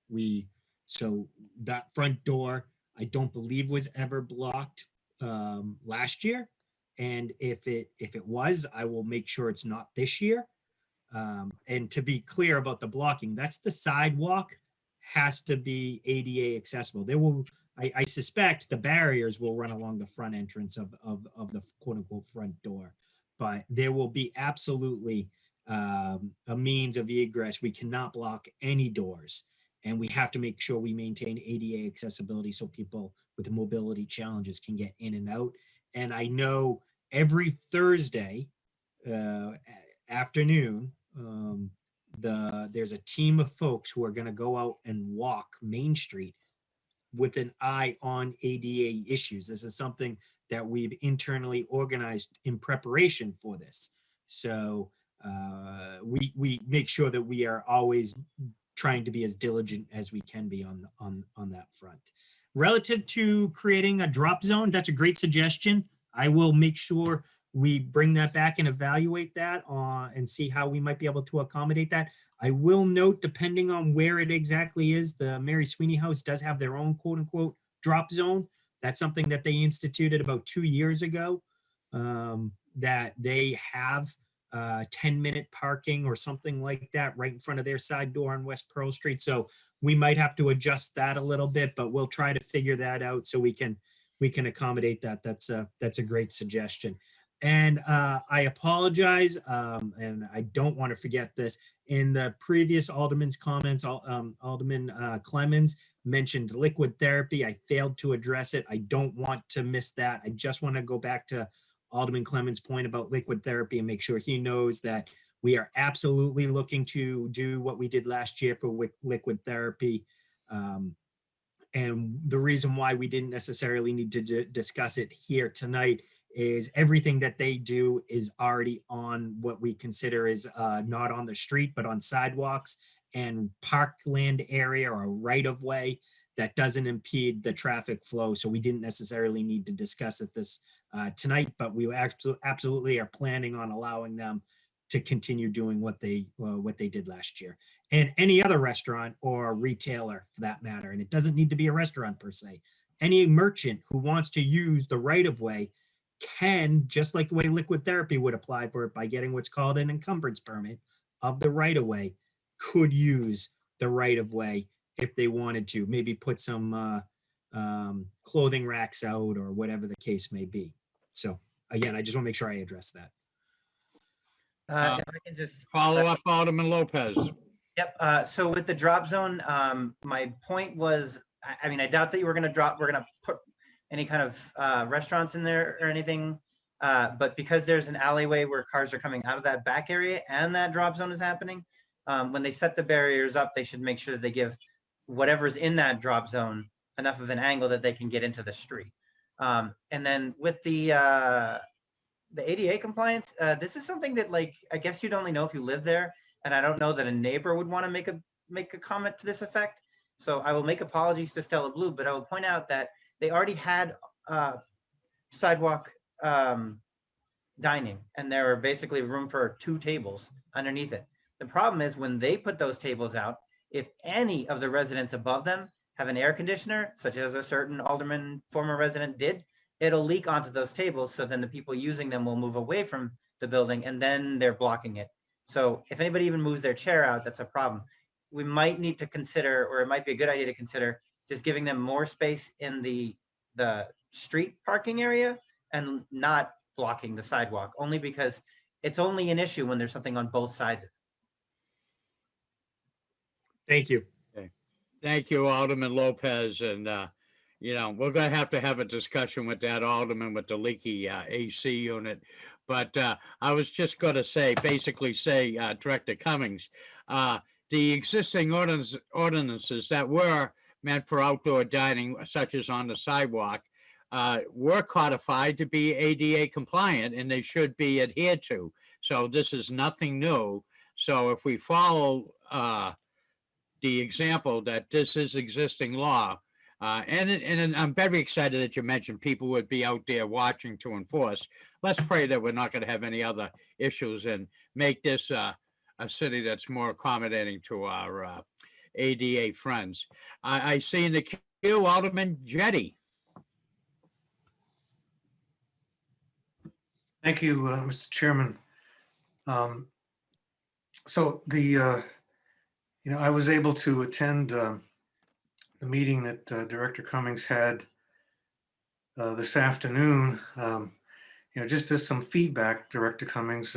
So that front door, I don't believe was ever blocked last year. And if it was, I will make sure it's not this year. And to be clear about the blocking, that's the sidewalk has to be ADA accessible. There will, I suspect the barriers will run along the front entrance of the quote unquote front door, but there will be absolutely a means of egress. We cannot block any doors, and we have to make sure we maintain ADA accessibility so people with mobility challenges can get in and out. And I know every Thursday afternoon, there's a team of folks who are going to go out and walk Main Street with an eye on ADA issues. This is something that we've internally organized in preparation for this. So we make sure that we are always trying to be as diligent as we can be on that front. Relative to creating a drop zone, that's a great suggestion. I will make sure we bring that back and evaluate that and see how we might be able to accommodate that. I will note, depending on where it exactly is, the Mary Sweeney house does have their own quote unquote drop zone. That's something that they instituted about 2 years ago, that they have 10-minute parking or something like that right in front of their side door on West Pearl Street. So we might have to adjust that a little bit, but we'll try to figure that out so we can accommodate that. That's a great suggestion. And I apologize, and I don't want to forget this. In the previous Alderman's comments, Alderman Clemens mentioned liquid therapy. I failed to address it. I don't want to miss that. I just want to go back to Alderman Clemens' point about liquid therapy and make sure he knows that we are absolutely looking to do what we did last year for liquid therapy. And the reason why we didn't necessarily need to discuss it here tonight is everything that they do is already on what we consider is not on the street, but on sidewalks and parkland area or right of way. that doesn't impede the traffic flow. So we didn't necessarily need to discuss it this tonight, but we absolutely are planning on allowing them to continue doing what they did last year. And any other restaurant or retailer for that matter, and it doesn't need to be a restaurant per se, any merchant who wants to use the right of way can, just like the way Liquid Therapy would apply for it by getting what's called an encumbrance permit of the right of way, could use the right of way if they wanted to, maybe put some clothing racks out or whatever the case may be. So again, I just want to make sure I address that. If I can just Follow up, Alderman Lopez. Yep. So with the drop zone, my point was, I mean, I doubt that we're going to put any kind of restaurants in there or anything. But because there's an alleyway where cars are coming out of that back area and that drop zone is happening, when they set the barriers up, they should make sure that they give whatever's in that drop zone enough of an angle that they can get into the street. And then with the ADA compliance, this is something that, like, I guess you'd only know if you live there. And I don't know that a neighbor would want to make a comment to this effect. So I will make apologies to Stella Blue, but I will point out that they already had sidewalk dining, and there were basically room for 2 tables underneath it. The problem is when they put those tables out, if any of the residents above them have an air conditioner, such as a certain alderman, former resident did, it'll leak onto those tables. So then the people using them will move away from the building and then they're blocking it. So if anybody even moves their chair out, that's a problem. We might need to consider, or it might be a good idea to consider, just giving them more space in the street parking area and not blocking the sidewalk, only because it's only an issue when there's something on both sides. Thank you. Thank you, Alderman Lopez. And, you know, we're going to have a discussion with that alderman with the leaky AC unit. But I was just going to say, Director Cummings, the existing ordinances that were meant for outdoor dining, such as on the sidewalk, were codified to be ADA compliant, and they should be adhered to. So this is nothing new. So if we follow the example that this is existing law, and I'm very excited that you mentioned people would be out there watching to enforce. Let's pray that we're not going to have any other issues and make this a city that's more accommodating to our ADA friends. I see in the queue, Alderman Jettie. Thank you, Mr. Chairman. So I was able to attend the meeting that Director Cummings had this afternoon. Just as some feedback, Director Cummings,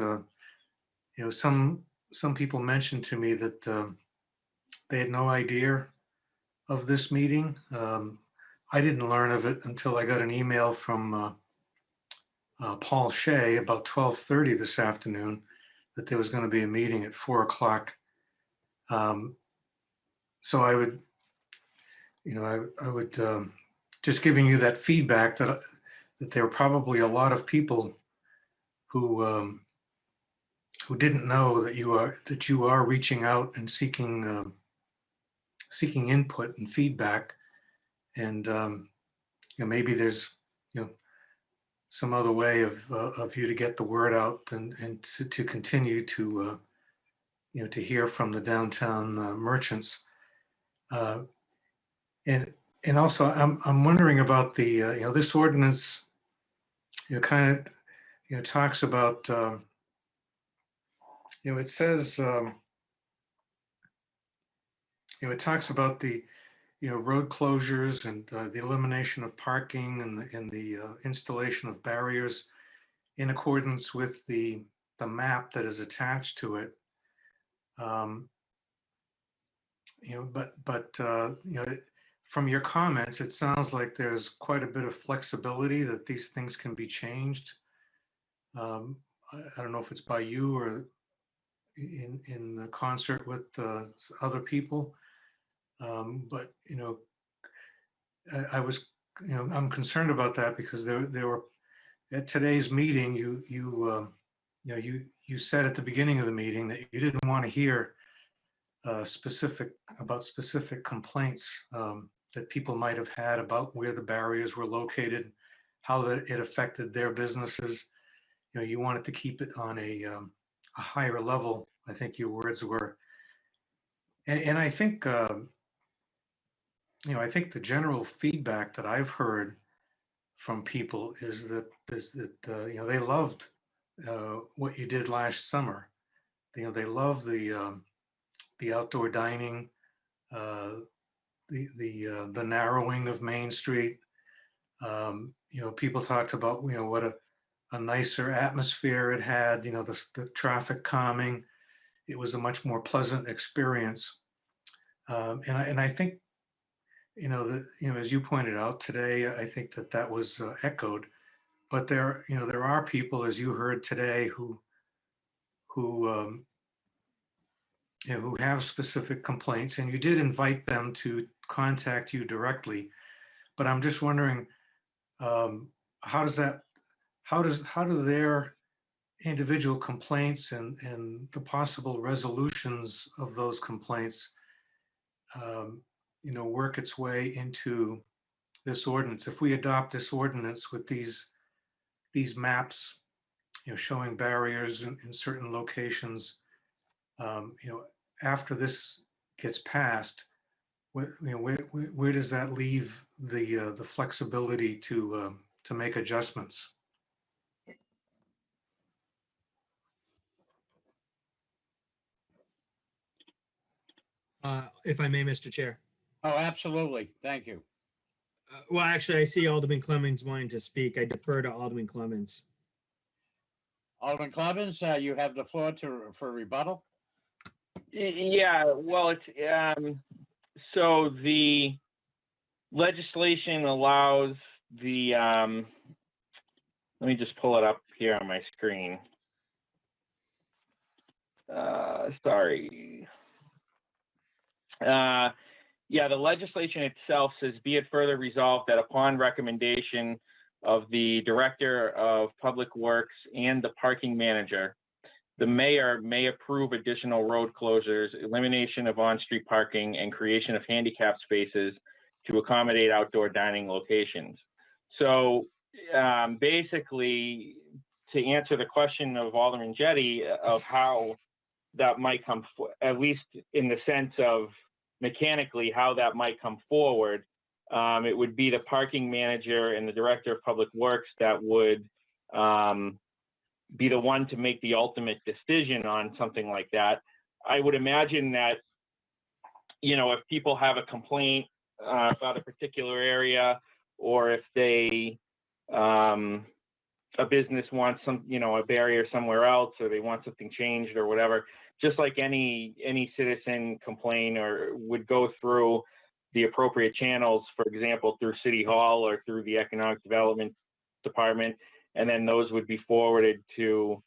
some people mentioned to me that they had no idea of this meeting. I didn't learn of it until I got an email from Paul Shea about 12:30 this afternoon that there was going to be a meeting at 4 o'clock. So I would, just giving you that feedback that there are probably a lot of people who didn't know that you are reaching out and seeking input and feedback, and maybe there's some other way of you to get the word out and to continue to to hear from the downtown merchants. And also I'm wondering about the this ordinance kind of talks about it says it talks about the road closures and the elimination of parking and the installation of barriers in accordance with the map that is attached to it. From your comments, it sounds like there's quite a bit of flexibility that these things can be changed. I don't know if it's by you or in concert with other people. But I'm concerned about that because there were at today's meeting. You said at the beginning of the meeting that you didn't want to hear specific complaints that people might have had about where the barriers were located, how that it affected their businesses. You know, you wanted to keep it on a higher level, I think your words were. And I think, you know, I think the general feedback that I've heard from people is that you know, they loved what you did last summer. You know, they love the outdoor dining, the narrowing of Main Street. You know, people talked about, you know, what a nicer atmosphere it had. You know, the traffic calming. It was a much more pleasant experience. And I think, you know, that, you know, as you pointed out today, I think that was echoed. But there, you know, there are people, as you heard today, who you know, who have specific complaints, and you did invite them to contact you directly. But I'm just wondering, how do their individual complaints and the possible resolutions of those complaints, you know, work its way into this ordinance? If we adopt this ordinance with these maps, you know, showing barriers in certain locations, you know, after this gets passed, you know, where does that leave the flexibility to make adjustments? If I may, Mr. Chair. Oh, absolutely. Thank you. Well, actually, I see Alderman Clemmons wanting to speak. I defer to Alderman Clemmons. Alderman Clemmons, you have the floor for rebuttal. Yeah, well, it's so the legislation allows the let me just pull it up here on my screen. Sorry. Yeah, the legislation itself says, be it further resolved that upon recommendation of the Director of Public Works and the parking manager, the mayor may approve additional road closures, elimination of on-street parking, and creation of handicap spaces to accommodate outdoor dining locations. So basically, to answer the question of Alderman Jettie of how that might come, at least in the sense of mechanically how that might come forward, it would be the parking manager and the Director of Public Works that would be the one to make the ultimate decision on something like that. I would imagine that, you know, if people have a complaint about a particular area, or if they, a business wants some, you know, a barrier somewhere else, or they want something changed or whatever, just like any citizen complaint or would go through the appropriate channels, for example, through City Hall or through the Economic Development Department, and then those would be forwarded to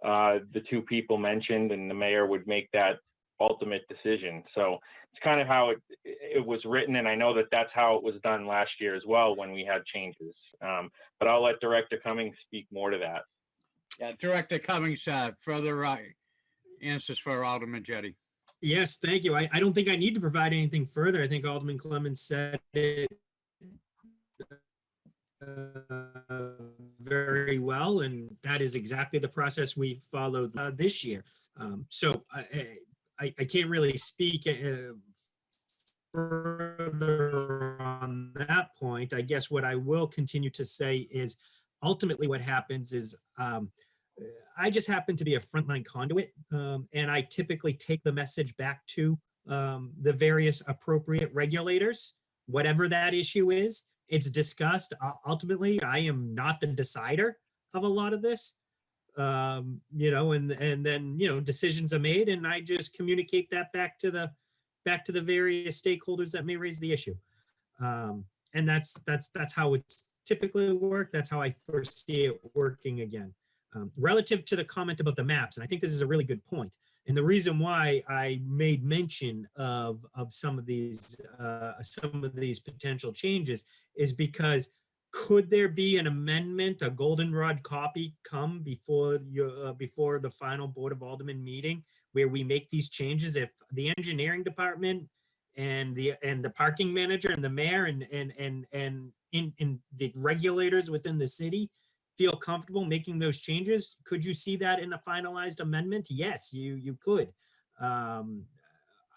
the two people mentioned, and the mayor would make that ultimate decision. So it's kind of how it was written, and I know that that's how it was done last year as well when we had changes. But I'll let Director Cummings speak more to that. Yeah, Director Cummings, further answers for Alderman Jettie. Yes, thank you. I don't think I need to provide anything further. I think Alderman Clemmons said it very well, and that is exactly the process we followed this year. So I can't really speak further on that point. I guess what I will continue to say is ultimately what happens is I just happen to be a frontline conduit, and I typically take the message back to the various appropriate regulators, whatever that issue is. It's discussed. Ultimately, I am not the decider of a lot of this, you know, and then, you know, decisions are made, and I just communicate that back to the various stakeholders that may raise the issue. And that's how it's typically worked. That's how I foresee it working again. Relative to the comment about the maps, and I think this is a really good point. And the reason why I made mention of some of these potential changes is because could there be an amendment, a goldenrod copy come before the final Board of Aldermen meeting where we make these changes? If the engineering department and the parking manager and the mayor and in the regulators within the city feel comfortable making those changes, could you see that in a finalized amendment? Yes, you could.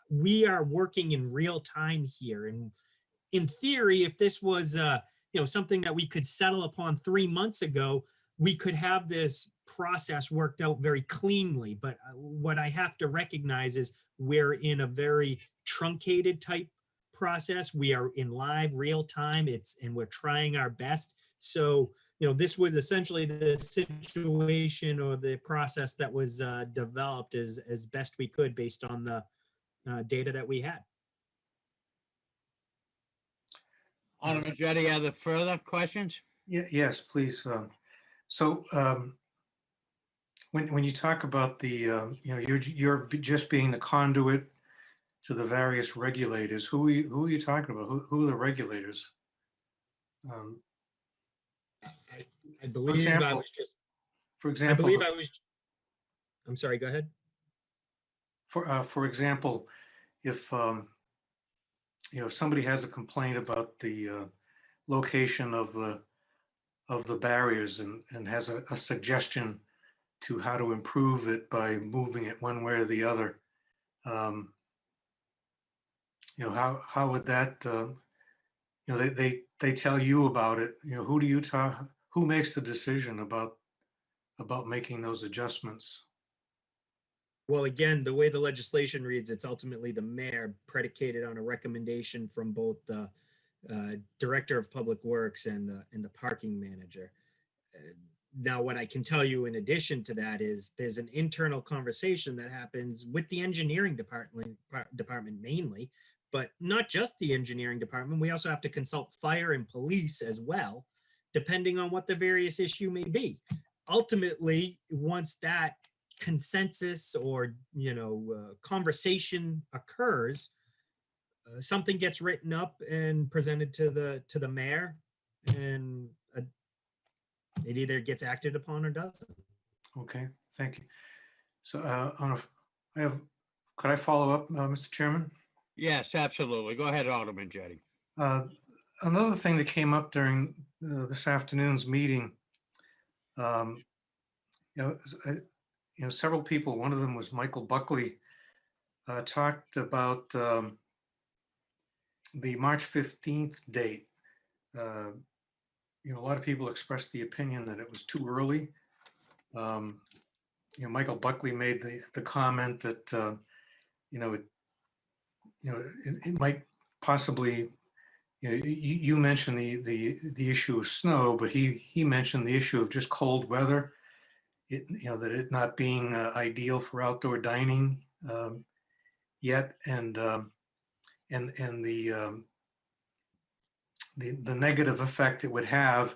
We are working in real time here, and in theory, if this was something that we could settle upon 3 months ago, we could have this process worked out very cleanly. But what I have to recognize is we're in a very truncated type process. We are in live real time. And we're trying our best. So, this was essentially the situation or the process that was developed as best we could based on the data that we had. Alderman Jettie, are there further questions? Yes, please. When you talk about the, you're just being the conduit to the various regulators, who are you talking about? Who are the regulators? I believe example- I was just, For I example, believe I was, I'm sorry, go ahead. for example, if if somebody has a complaint about the location of the barriers and has a suggestion to how to improve it by moving it one way or the other, how would that, they tell you about it, who do you talk, who makes the decision about making those adjustments? Well, again, the way the legislation reads, it's ultimately the mayor, predicated on a recommendation from both the director of public works and the parking manager. Now, what I can tell you in addition to that is there's an internal conversation that happens with the engineering department mainly, but not just the engineering department. We also have to consult fire and police as well, depending on what the various issue may be. Ultimately, once that consensus or conversation occurs, something gets written up and presented to the mayor, and it either gets acted upon or doesn't. Okay, thank you. So could I follow up, Mr. Chairman? Yes, absolutely. Go ahead, Alderman Jettie. Another thing that came up during this afternoon's meeting, several people, one of them was Michael Buckley, talked about the March 15th date. A lot of people expressed the opinion that it was too early. Michael Buckley made the comment that it might possibly, you mentioned the issue of snow, but he mentioned the issue of just cold weather. That it not being ideal for outdoor dining yet, and the negative effect it would have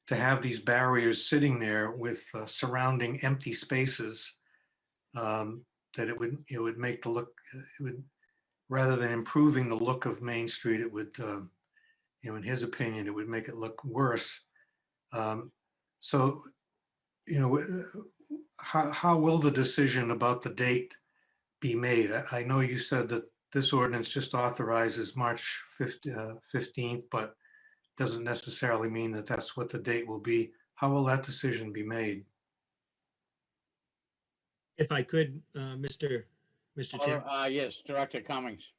to have these barriers sitting there with surrounding empty spaces, that it would make the look, it would, rather than improving the look of Main Street, it would, in his opinion, it would make it look worse. So, how will the decision about the date be made? I know you said that this ordinance just authorizes March 15th, but doesn't necessarily mean that that's what the date will be. How will that decision be made? If I could, Mr. Chair. Yes, Director Cummings.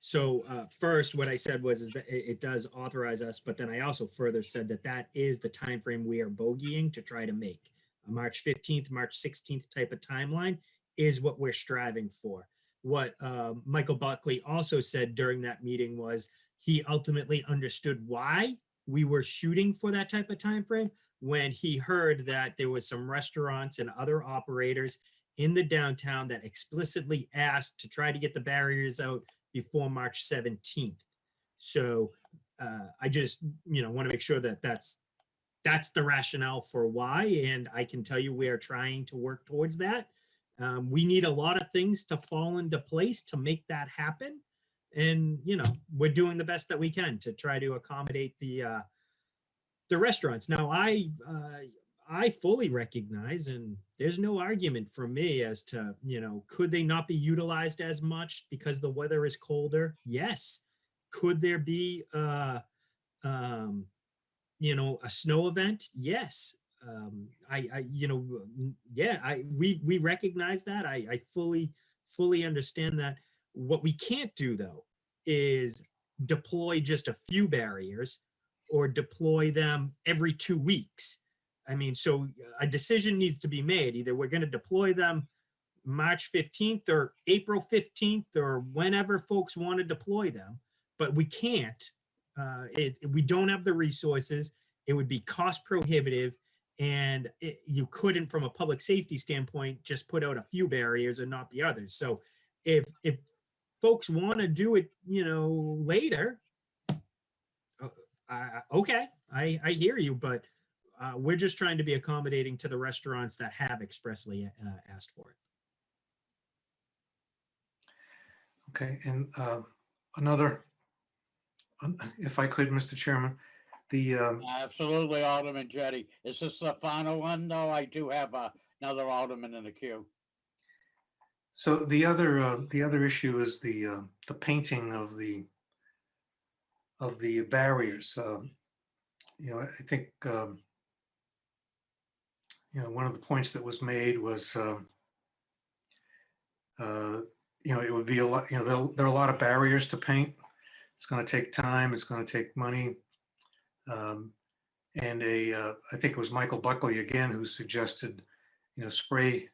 So first, what I said is that it does authorize us, but then I also further said that is the time frame we are bogeying to try to make. A March 15th, March 16th type of timeline is what we're striving for. What Michael Buckley also said during that meeting was he ultimately understood why we were shooting for that type of time frame when he heard that there was some restaurants and other operators in the downtown that explicitly asked to try to get the barriers out before March 17th. So I just want to make sure that that's the rationale for why, and I can tell you we are trying to work towards that. We need a lot of things to fall into place to make that happen, and we're doing the best that we can to try to accommodate the restaurants. Now, I fully recognize, and there's no argument from me as to, could they not be utilized as much because the weather is colder? Yes. Could there be, um, a snow event? Yes. We recognize that. I fully understand that. What we can't do though is deploy just a few barriers or deploy them every 2 weeks. I mean, so a decision needs to be made. Either we're going to deploy them March 15th or April 15th or whenever folks want to deploy them, but we can't. We don't have the resources. It would be cost prohibitive, and you couldn't, from a public safety standpoint, just put out a few barriers and not the others. So if folks want to do it, later, okay, I hear you, but we're just trying to be accommodating to the restaurants that have expressly asked for it. Okay, and if I could, Mr. Chairman, the, Absolutely, Alderman Jettie. Is this the final one, though? I do have another alderman in the queue. so the other issue is the painting of the barriers. I think, one of the points that was made was, it would be a lot, there are a lot of barriers to paint. It's going to take time. It's going to take money. And I think it was Michael Buckley again who suggested, spray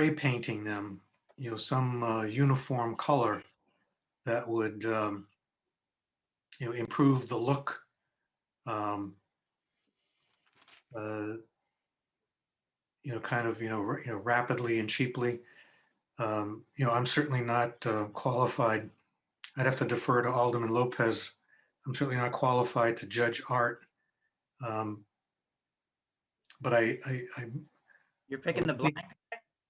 painting them, some uniform color that would, improve the look. Kind of, rapidly and cheaply. I'm certainly not qualified. I'd have to defer to Alderman Lopez. I'm certainly not qualified to judge art. But You're picking the black.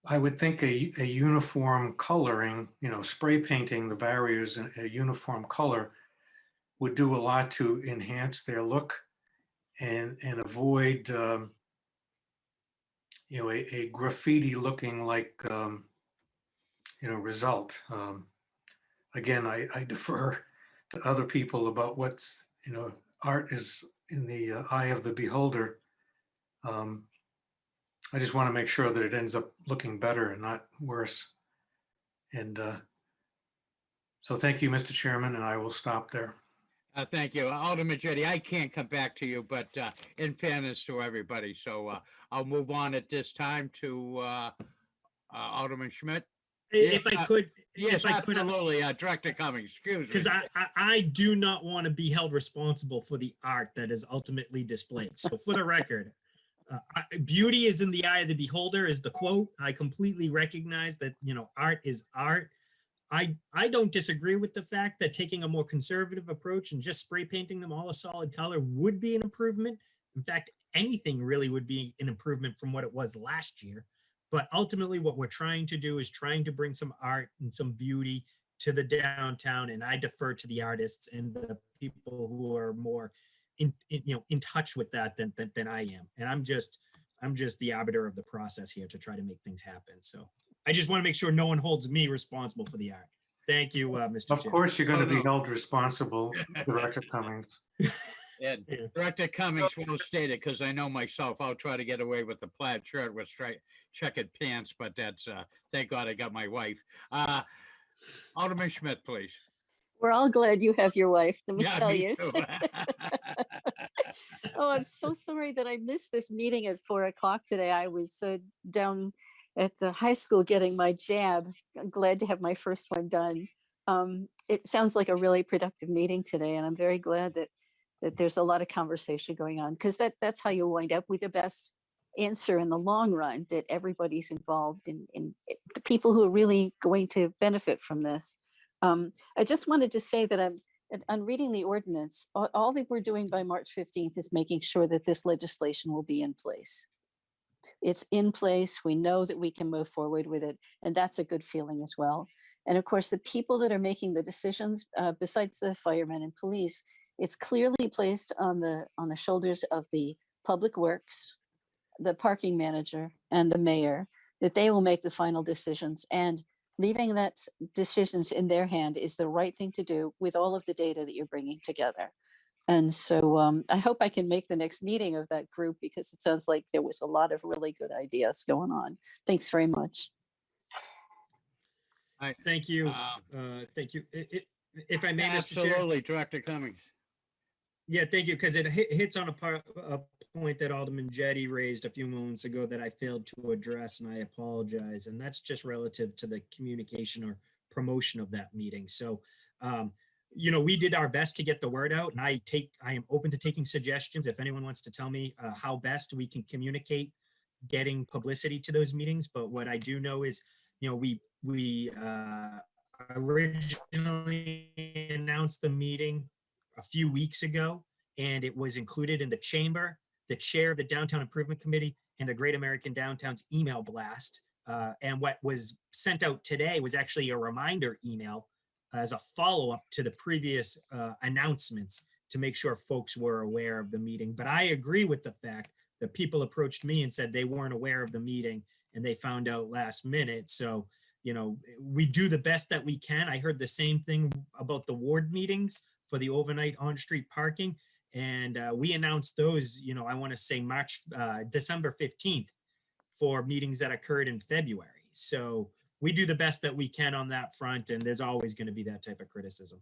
I would think a uniform coloring, spray painting the barriers in a uniform color would do a lot to enhance their look and avoid, a graffiti looking like, result. Again, I defer to other people about what's, art is in the eye of the beholder. I just want to make sure that it ends up looking better and not worse. And so thank you, Mr. Chairman, and I will stop there. Thank you, Alderman Jettie. I can't come back to you, but in fairness to everybody, so I'll move on at this time to Alderman Schmidt. If I could, Yes, if I could, absolutely, Director Cummings, excuse me. because I do not want to be held responsible for the art that is ultimately displayed. So for the record, beauty is in the eye of the beholder is the quote. I completely recognize that, art is art. I don't disagree with the fact that taking a more conservative approach and just spray painting them all a solid color would be an improvement. In fact, anything really would be an improvement from what it was last year. But ultimately, what we're trying to do is trying to bring some art and some beauty to the downtown. And I defer to the artists and the people who are more in touch with that than I am. And I'm just the arbiter of the process here to try to make things happen. So I just want to make sure no one holds me responsible for the art. Thank you, Mr. Of Chair. course, you're going to be no. held responsible, Director Cummings. And Yeah. Director Cummings will state it, because I know myself, I'll try to get away with a plaid shirt with checkered pants, but that's, thank God I got my wife. Alderman Schmidt, please. We're all glad you have your wife, let me tell me you. too. Oh, I'm so sorry that I missed this meeting at 4 o'clock today. I was down at the high school getting my jab. I'm glad to have my first one done. It sounds like a really productive meeting today, and I'm very glad that there's a lot of conversation going on, because that's how you wind up with the best answer in the long run, that everybody's involved in the people who are really going to benefit from this. I just wanted to say that I'm reading the ordinance. All that we're doing by March 15th is making sure that this legislation will be in place. It's in place. We know that we can move forward with it, and that's a good feeling as well. And of course, the people that are making the decisions, besides the firemen and police, it's clearly placed on the shoulders of the Public Works, the parking manager, and the mayor, that they will make the final decisions. And leaving that decisions in their hand is the right thing to do with all of the data that you're bringing together. And so I hope I can make the next meeting of that group, because it sounds like there was a lot of really good ideas going on. Thanks very much. Thank you. Thank you. If I may, Mr. Chair. Absolutely, Director Cummings. Yeah, thank you, because it hits on a point that Alderman Jettie raised a few moments ago that I failed to address, and I apologize. And that's just relative to the communication or promotion of that meeting. So, we did our best to get the word out, and I am open to taking suggestions. If anyone wants to tell me how best we can communicate getting publicity to those meetings. But what I do know is, we originally announced the meeting a few weeks ago, and it was included in the chamber, the chair of the Downtown Improvement Committee, and the Great American Downtowns email blast. And what was sent out today was actually a reminder email as a follow-up to the previous announcements to make sure folks were aware of the meeting. But I agree with the fact that people approached me and said they weren't aware of the meeting and they found out last minute. So, we do the best that we can. I heard the same thing about the ward meetings for the overnight on-street parking. And we announced those, I want to say December 15th for meetings that occurred in February. So we do the best that we can on that front, and there's always going to be that type of criticism.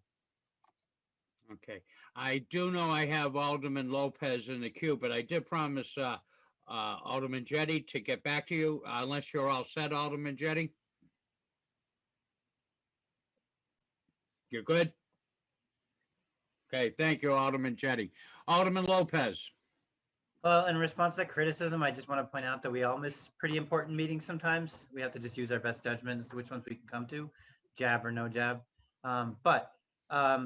Okay, I do know I have Alderman Lopez in the queue, but I did promise Alderman Jettie to get back to you, unless you're all set, Alderman Jettie. You're good? Okay, thank you, Alderman Jettie. Alderman Lopez. Well, in response to that criticism, I just want to point out that we all miss pretty important meetings sometimes. We have to just use our best judgment as to which ones we can come to, jab or no jab. But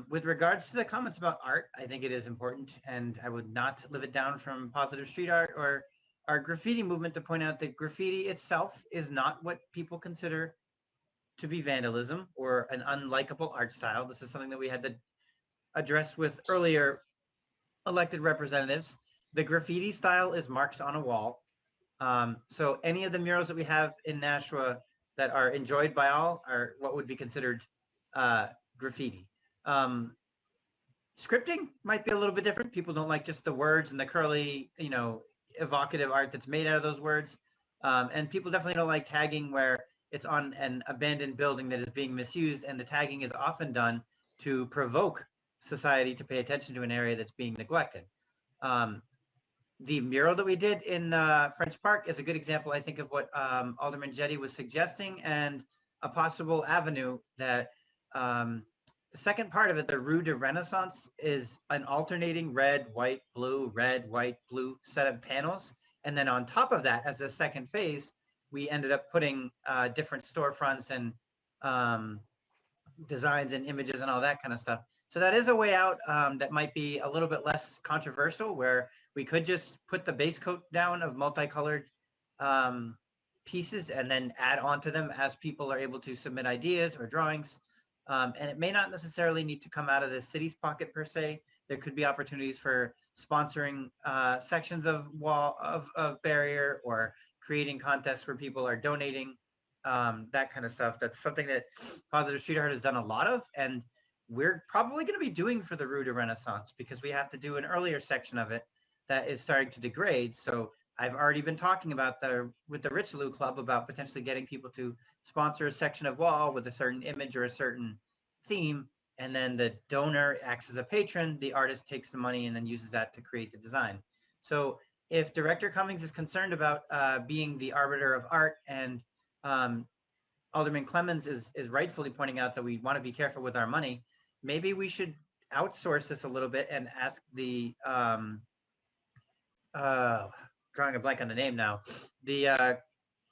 with regards to the comments about art, I think it is important, and I would not live it down from positive street art or our graffiti movement to point out that graffiti itself is not what people consider to be vandalism or an unlikable art style. This is something that we had to address with earlier elected representatives. The graffiti style is marks on a wall. So any of the murals that we have in Nashua that are enjoyed by all are what would be considered graffiti. Scripting might be a little bit different. People don't like just the words and the curly, evocative art that's made out of those words. And people definitely don't like tagging where it's on an abandoned building that is being misused, and the tagging is often done to provoke society to pay attention to an area that's being neglected. The mural that we did in French Park is a good example, I think, of what Alderman Jettie was suggesting, and a possible avenue that the second part of it, the Rue de Renaissance, is an alternating red, white, blue set of panels. And then on top of that, as a second phase, we ended up putting different storefronts and designs and images and all that kind of stuff. So that is a way out that might be a little bit less controversial, where we could just put the base coat down of multicolored pieces and then add on to them as people are able to submit ideas or drawings. And it may not necessarily need to come out of the city's pocket per se. There could be opportunities for sponsoring sections of wall of barrier, or creating contests where people are donating, that kind of stuff. That's something that Positive Street Art has done a lot of, and we're probably going to be doing for the Rue de Renaissance, because we have to do an earlier section of it that is starting to degrade. So I've already been talking about with the Richelieu Club about potentially getting people to sponsor a section of wall with a certain image or a certain theme, and then the donor acts as a patron, the artist takes the money and then uses that to create the design. So if Director Cummings is concerned about being the arbiter of art, and Alderman Clemens is rightfully pointing out that we want to be careful with our money, maybe we should outsource this a little bit and ask the drawing a blank on the name now, the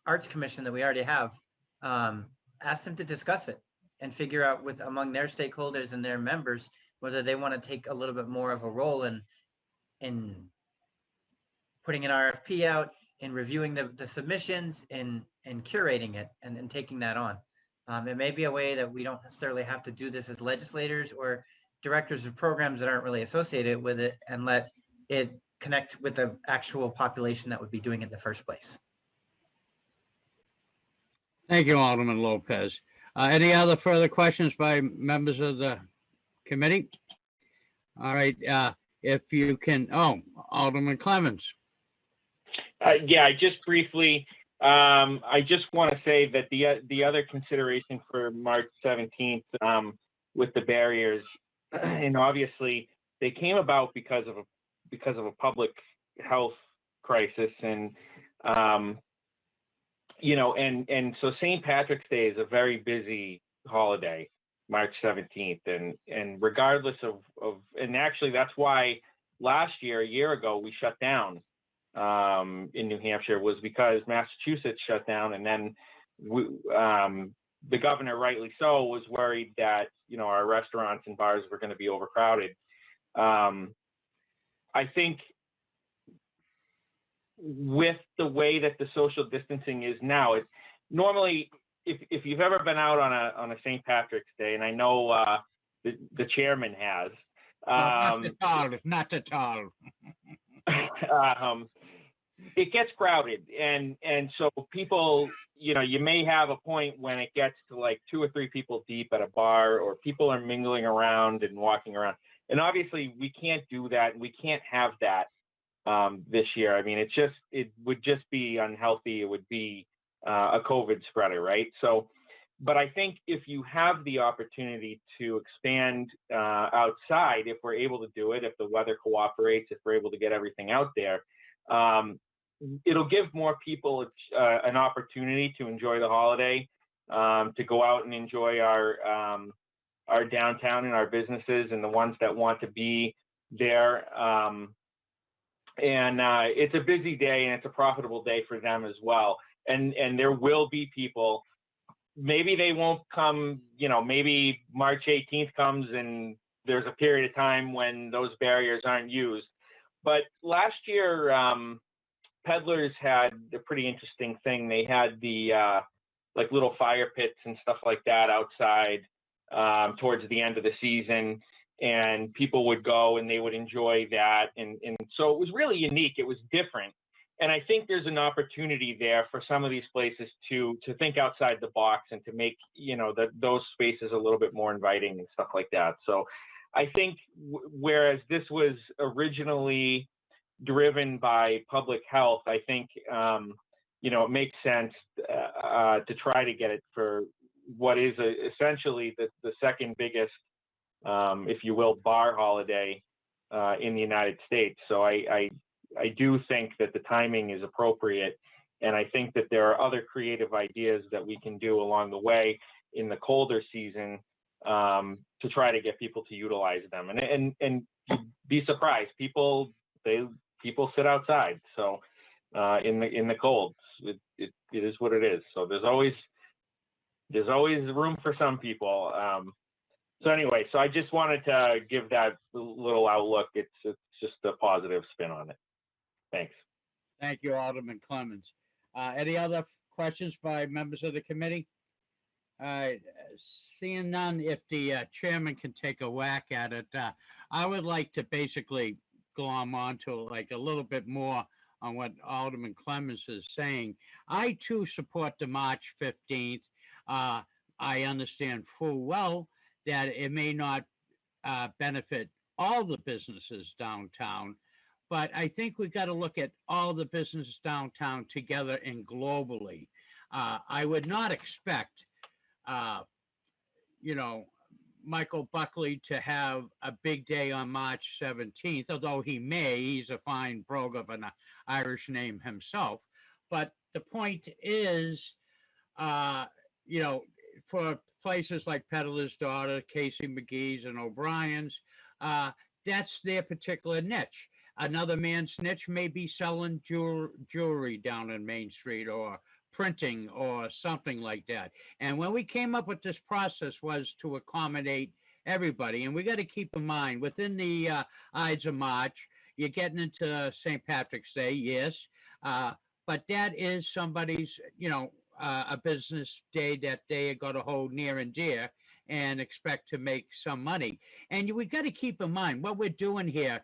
Arts Commission that we already have, ask them to discuss it and figure out among their stakeholders and their members whether they want to take a little bit more of a role in putting an RFP out, in reviewing the submissions, and curating it, and taking that on. It may be a way that we don't necessarily have to do this as legislators or directors of programs that aren't really associated with it, and let it connect with the actual population that would be doing it in the first place. Thank you, Alderman Lopez. Any other further questions by members of the committee? All right, if you can, Alderman Clemmons. Yeah, just briefly, I just want to say that the other consideration for March 17th with the barriers, and obviously they came about because of a public health crisis, and and so St. Patrick's Day is a very busy holiday, March 17th, and regardless of and actually that's why last year, a year ago, we shut down in New Hampshire, was because Massachusetts shut down, and then the governor, rightly so, was worried that our restaurants and bars were going to be overcrowded. I think with the way that the social distancing is now, it's normally, if you've ever been out on a St. Patrick's Day, and I know the chairman has, not at all. It gets crowded, and so people, you may have a point when it gets to like 2 or 3 people deep at a bar, or people are mingling around and walking around, and obviously we can't do that, and we can't have that this year. I mean, it would just be unhealthy. It would be a COVID spreader, right? So, but I think if you have the opportunity to expand outside, if we're able to do it, if the weather cooperates, if we're able to get everything out there, it'll give more people an opportunity to enjoy the holiday, to go out and enjoy our downtown and our businesses and the ones that want to be there. And it's a busy day, and it's a profitable day for them as well. And there will be people, maybe they won't come, maybe March 18th comes and there's a period of time when those barriers aren't used. But last year, peddlers had a pretty interesting thing. They had the like little fire pits and stuff like that outside towards the end of the season, and people would go and they would enjoy that. And so it was really unique. It was different. And I think there's an opportunity there for some of these places to think outside the box and to make, those spaces a little bit more inviting and stuff like that. So I think whereas this was originally driven by public health, I think, it makes sense to try to get it for what is essentially the second biggest, if you will, bar holiday in the United States. So I do think that the timing is appropriate, and I think that there are other creative ideas that we can do along the way in the colder season to try to get people to utilize them. And be surprised, people sit outside. So in the cold, it is what it is. So there's always room for some people. So anyway, so I just wanted to give that little outlook. It's just a positive spin on it. Thanks. Thank you, Alderman Clemmons. Any other questions by members of the committee? All right, seeing none, if the chairman can take a whack at it, I would like to basically glom onto like a little bit more on what Alderman Clemmons is saying. I too support the March 15th. I understand full well that it may not benefit all the businesses downtown, but I think we've got to look at all the businesses downtown together and globally. I would not expect, Michael Buckley to have a big day on March 17th, although he may. He's a fine brogue of an Irish name himself. But the point is, for places like Peddler's Daughter, Casey McGee's, and O'Brien's, that's their particular niche. Another man's niche may be selling jewelry down on Main Street, or printing, or something like that. And when we came up with this process was to accommodate everybody. And we got to keep in mind, within the Ides of March, you're getting into St. Patrick's Day, yes, but that is somebody's, a business day that they are going to hold near and dear and expect to make some money. And we got to keep in mind what we're doing here.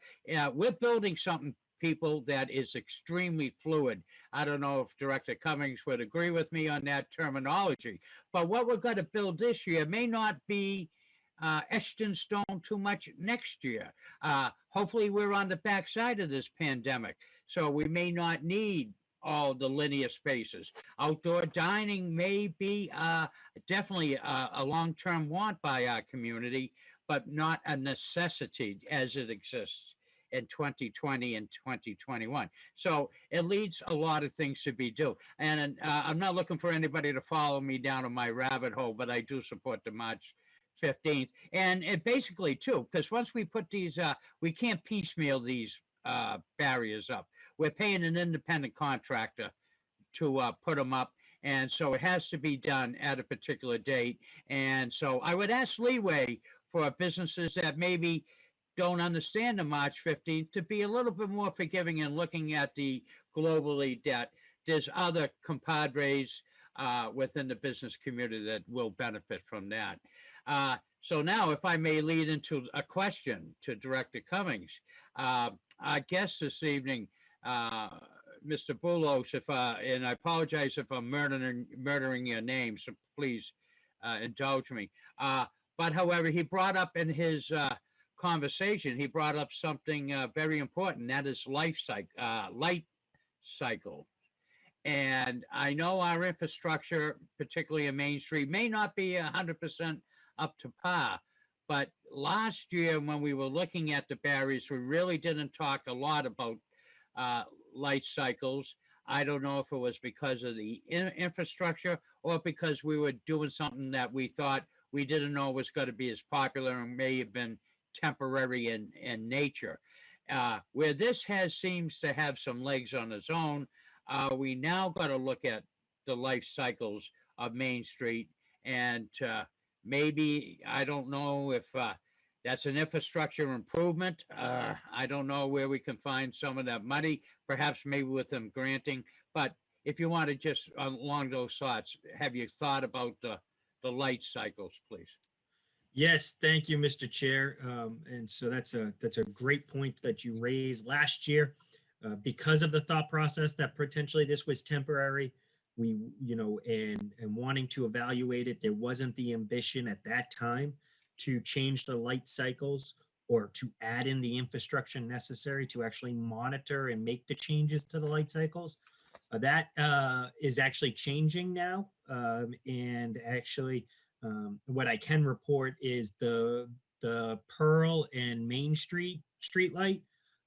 We're building something people that is extremely fluid. I don't know if Director Cummings would agree with me on that terminology, but what we're going to build this year may not be etched in stone too much next year. Hopefully we're on the backside of this pandemic, so we may not need all the linear spaces. Outdoor dining may be definitely a long-term want by our community, but not a necessity as it exists in 2020 and 2021. So it leads a lot of things to be due. And I'm not looking for anybody to follow me down on my rabbit hole, but I do support the March 15th. And it basically too, because once we put these, we can't piecemeal these barriers up. We're paying an independent contractor to put them up. And so it has to be done at a particular date. And so I would ask leeway for businesses that maybe don't understand the March 15th to be a little bit more forgiving and looking at the globally debt. There's other compadres within the business community that will benefit from that. So now, if I may lead into a question to Director Cummings, our guest this evening, Mr. Boulos, and I apologize if I'm murdering your name, so please indulge me. But however, he brought up in his conversation, he brought up something very important, that is light cycle. And I know our infrastructure, particularly in Main Street, may not be 100% up to par. But last year, when we were looking at the barriers, we really didn't talk a lot about light cycles. I don't know if it was because of the infrastructure or because we were doing something that we thought we didn't know was going to be as popular and may have been temporary in nature. Where this seems to have some legs on its own, we now got to look at the life cycles of Main Street, and maybe, I don't know if that's an infrastructure improvement. I don't know where we can find some of that money, perhaps maybe with them granting. But if you want to just along those thoughts, have you thought about the light cycles, please? Yes, thank you, Mr. Chair. And so that's a great point that you raised. Last year, because of the thought process that potentially this was temporary, we, and wanting to evaluate it, there wasn't the ambition at that time to change the light cycles or to add in the infrastructure necessary to actually monitor and make the changes to the light cycles. That is actually changing now. And actually, what I can report is the Pearl and Main Street streetlight.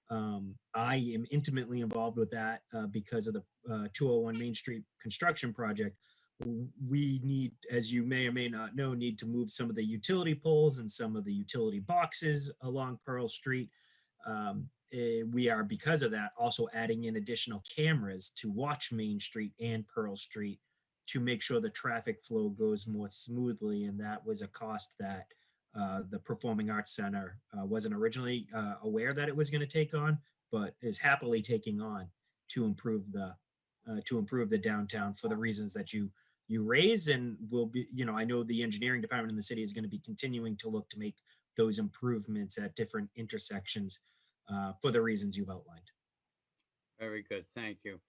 I am intimately involved with that because of the 201 Main Street construction project. We need, as you may or may not know, need to move some of the utility poles and some of the utility boxes along Pearl Street. We are, because of that, also adding in additional cameras to watch Main Street and Pearl Street to make sure the traffic flow goes more smoothly. And that was a cost that the Performing Arts Center wasn't originally aware that it was going to take on, but is happily taking on to improve the downtown for the reasons that you raise, and will be, I know the engineering department in the city is going to be continuing to look to make those improvements at different intersections for the reasons you've outlined. Very good. Thank you.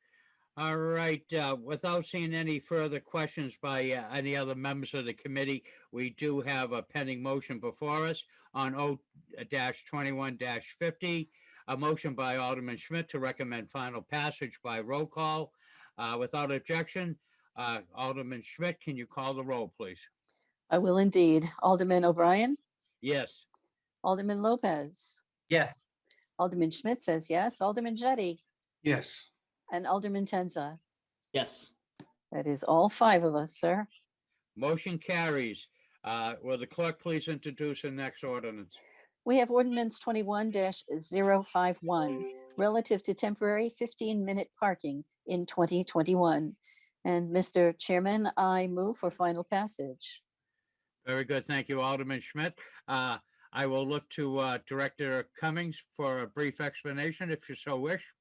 All right. Without seeing any further questions by any other members of the committee, we do have a pending motion before us on O-21-50, a motion by Alderman Schmidt to recommend final passage by roll call. Without objection, Alderman Schmidt, can you call the roll, please? I will indeed. Alderman O'Brien, Yes. Alderman Lopez, Yes. Alderman Schmidt says yes, Alderman Jettie, Yes. and Alderman Tenza. Yes. That is all 5 of us, sir. Motion carries. Will the clerk please introduce the next ordinance? We have ordinance 21-051 relative to temporary 15-minute parking in 2021. And Mr. Chairman, I move for final passage. Very good. Thank you, Alderman Schmidt. I will look to Director Cummings for a brief explanation if you so wish.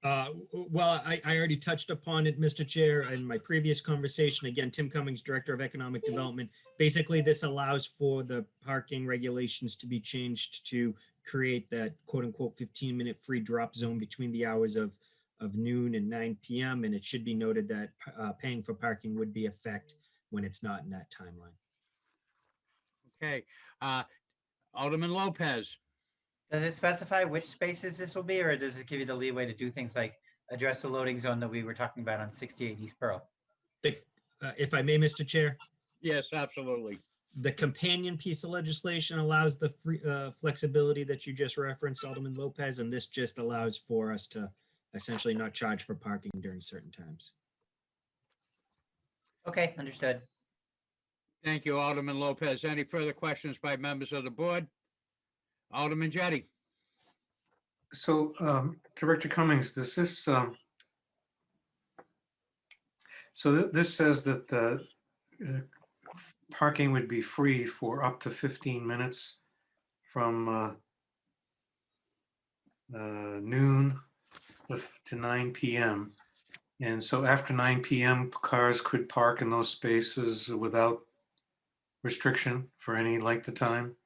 Well, I already touched upon it, Mr. Chair, in my previous conversation. Again, Tim Cummings, Director of Economic Development. Basically, this allows for the parking regulations to be changed to create that quote unquote 15-minute free drop zone between the hours of noon and 9 p.m. And it should be noted that paying for parking would be effect when it's not in that timeline. Okay, Alderman Lopez. Does it specify which spaces this will be, or does it give you the leeway to do things like address the loading zone that we were talking about on 68 East Pearl? If I may, Mr. Chair, Yes, absolutely. the companion piece of legislation allows the free, flexibility that you just referenced, Alderman Lopez, and this just allows for us to essentially not charge for parking during certain times. Okay, understood. Thank you, Alderman Lopez. Any further questions by members of the board? Alderman Jettie. So, Director Cummings, does this, this says that the parking would be free for up to 15 minutes from noon to 9 p.m. And so after 9 p.m., cars could park in those spaces without restriction for any length of time?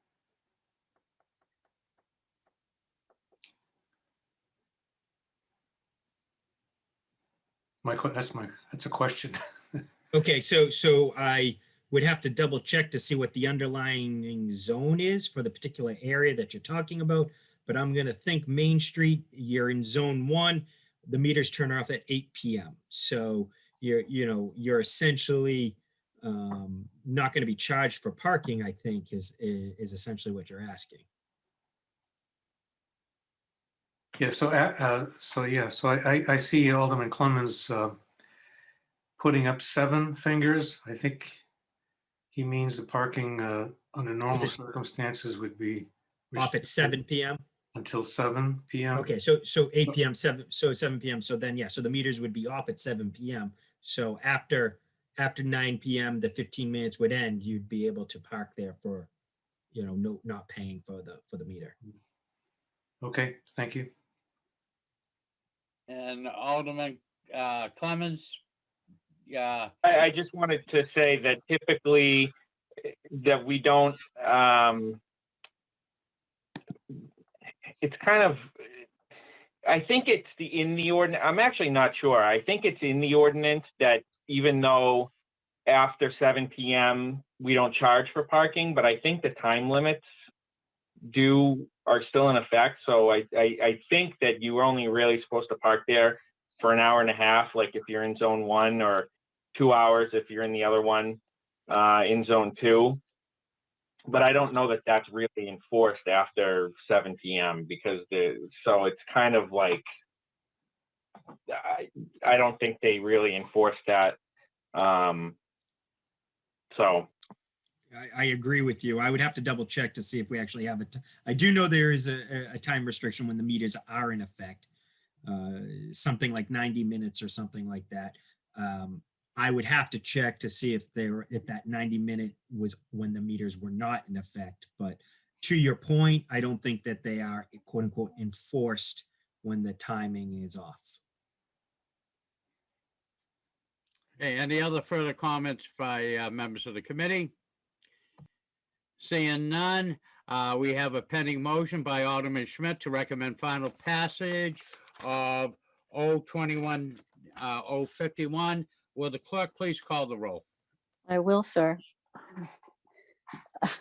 That's a question. Okay, so I would have to double check to see what the underlying zone is for the particular area that you're talking about. But I'm gonna think Main Street, you're in zone 1, the meters turn off at 8 p.m. So you're essentially not gonna be charged for parking, I think is essentially what you're asking. Yeah, so I see Alderman Clemens putting up 7 fingers. I think he means the parking under normal circumstances would be Off at 7 p.m. until 7 p.m. Okay, so 8 p.m. 7 p.m. So then so the meters would be off at 7 p.m. So after 9 p.m. the 15 minutes would end, you'd be able to park there for not paying for the meter. Okay, thank you. And Alderman Clemens. Yeah, I just wanted to say that typically that we don't, it's kind of, I think it's in the ordinance. I'm actually not sure. I think it's in the ordinance that even though after 7 p.m. we don't charge for parking, but I think the time limits are still in effect. So I think that you were only really supposed to park there for an hour and a half, like if you're in zone 1, or 2 hours if you're in the other one in zone 2. But I don't know that that's really enforced after 7 p.m. because so it's kind of like, I don't think they really enforce that. So. I agree with you. I would have to double check to see if we actually have it. I do know there is a time restriction when the meters are in effect, something like 90 minutes or something like that. I would have to check to see if that 90-minute was when the meters were not in effect. But to your point, I don't think that they are quote unquote enforced when the timing is off. Okay, any other further comments by members of the committee? Seeing none, we have a pending motion by Alderman Schmidt to recommend final passage of 021-051. Will the clerk please call the roll? I will, sir.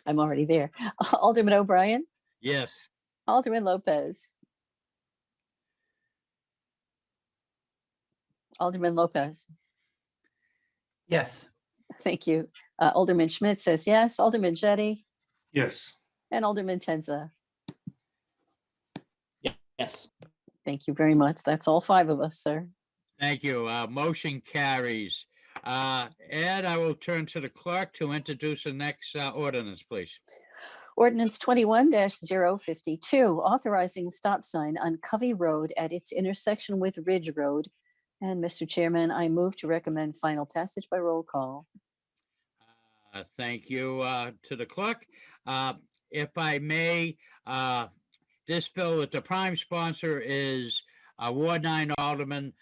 I'm already there. Alderman O'Brien, Yes. Alderman Lopez. Alderman Lopez. Yes. Thank you. Alderman Schmidt says yes. Alderman Jettie Yes. and Alderman Tenza. Yes. Thank you very much. That's all 5 of us, sir. Thank you. Motion carries. Ed, I will turn to the clerk to introduce the next ordinance, please. Ordinance 21-052, authorizing stop sign on Covey Road at its intersection with Ridge Road. And Mr. Chairman, I move to recommend final passage by roll call. Thank you to the clerk. If I may, this bill, the prime sponsor is Ward 9 Alderman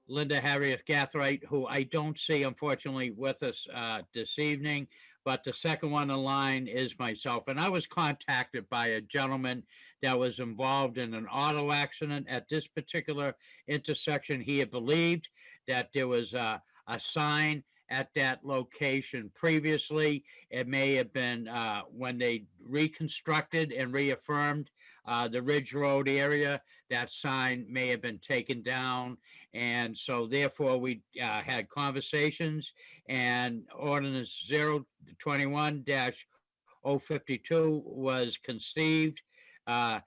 Linda Harriet Gathright, who I don't see unfortunately with us this evening, but the second one in line is myself. And I was contacted by a gentleman that was involved in an auto accident at this particular intersection. He had believed that there was a sign at that location previously. It may have been when they reconstructed and reaffirmed the Ridge Road area, that sign may have been taken down. And so therefore we had conversations, and ordinance 021-052 was conceived to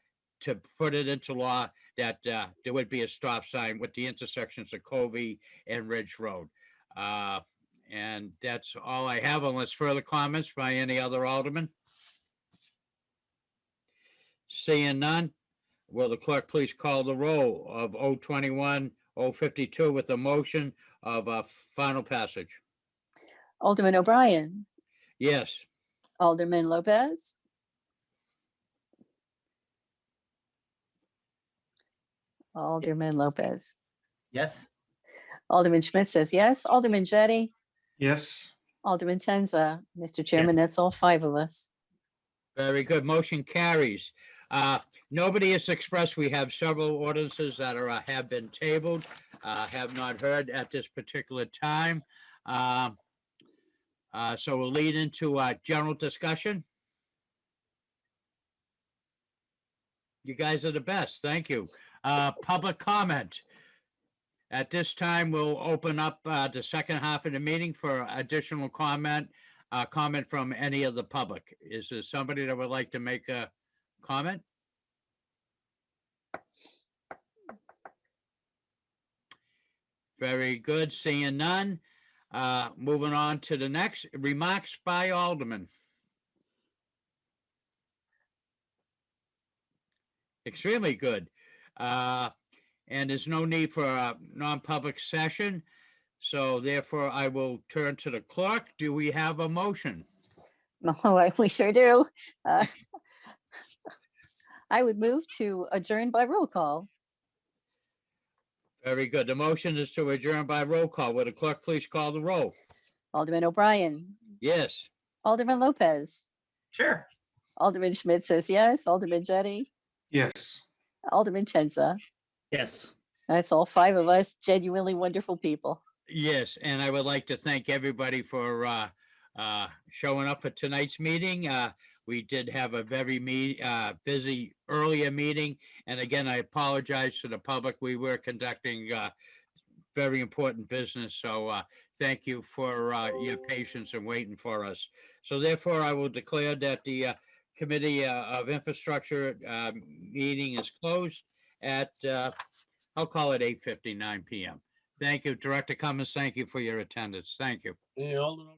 put it into law that there would be a stop sign with the intersections of Covey and Ridge Road. And that's all I have, unless further comments by any other alderman. Seeing none, will the clerk please call the roll of 021-052 with a motion of final passage? Alderman O'Brien, Yes. Alderman Lopez, Alderman Lopez, Yes. Alderman Schmidt says yes, Alderman Jettie, Yes. Alderman Tenza. Mr. Chairman, that's all 5 of us. Very good. Motion carries. Nobody has expressed. We have several ordinances that are have been tabled, have not heard at this particular time. So we'll lead into general discussion. You guys are the best. Thank you. Public comment. At this time, we'll open up the second half of the meeting for additional comment from any of the public. Is there somebody that would like to make a comment? Very good. Seeing none. Moving on to the next, remarks by Alderman. Extremely good. And there's no need for a non-public session. So therefore, I will turn to the clerk. Do we have a motion? Oh, we sure do. I would move to adjourn by roll call. Very good. The motion is to adjourn by roll call. Will the clerk please call the roll? Alderman O'Brien, Yes. Alderman Lopez, Sure. Alderman Schmidt says yes, Alderman Jettie, Yes. Alderman Tenza. Yes. That's all 5 of us, genuinely wonderful people. Yes, and I would like to thank everybody for showing up for tonight's meeting. We did have a very busy earlier meeting, and again, I apologize to the public. We were conducting very important business, so thank you for your patience and waiting for us. So therefore, I will declare that the Committee of Infrastructure meeting is closed at I'll call it 8:59 p.m. Thank you, Director Cummins. Thank you for your attendance. Thank you. Hey, Alderman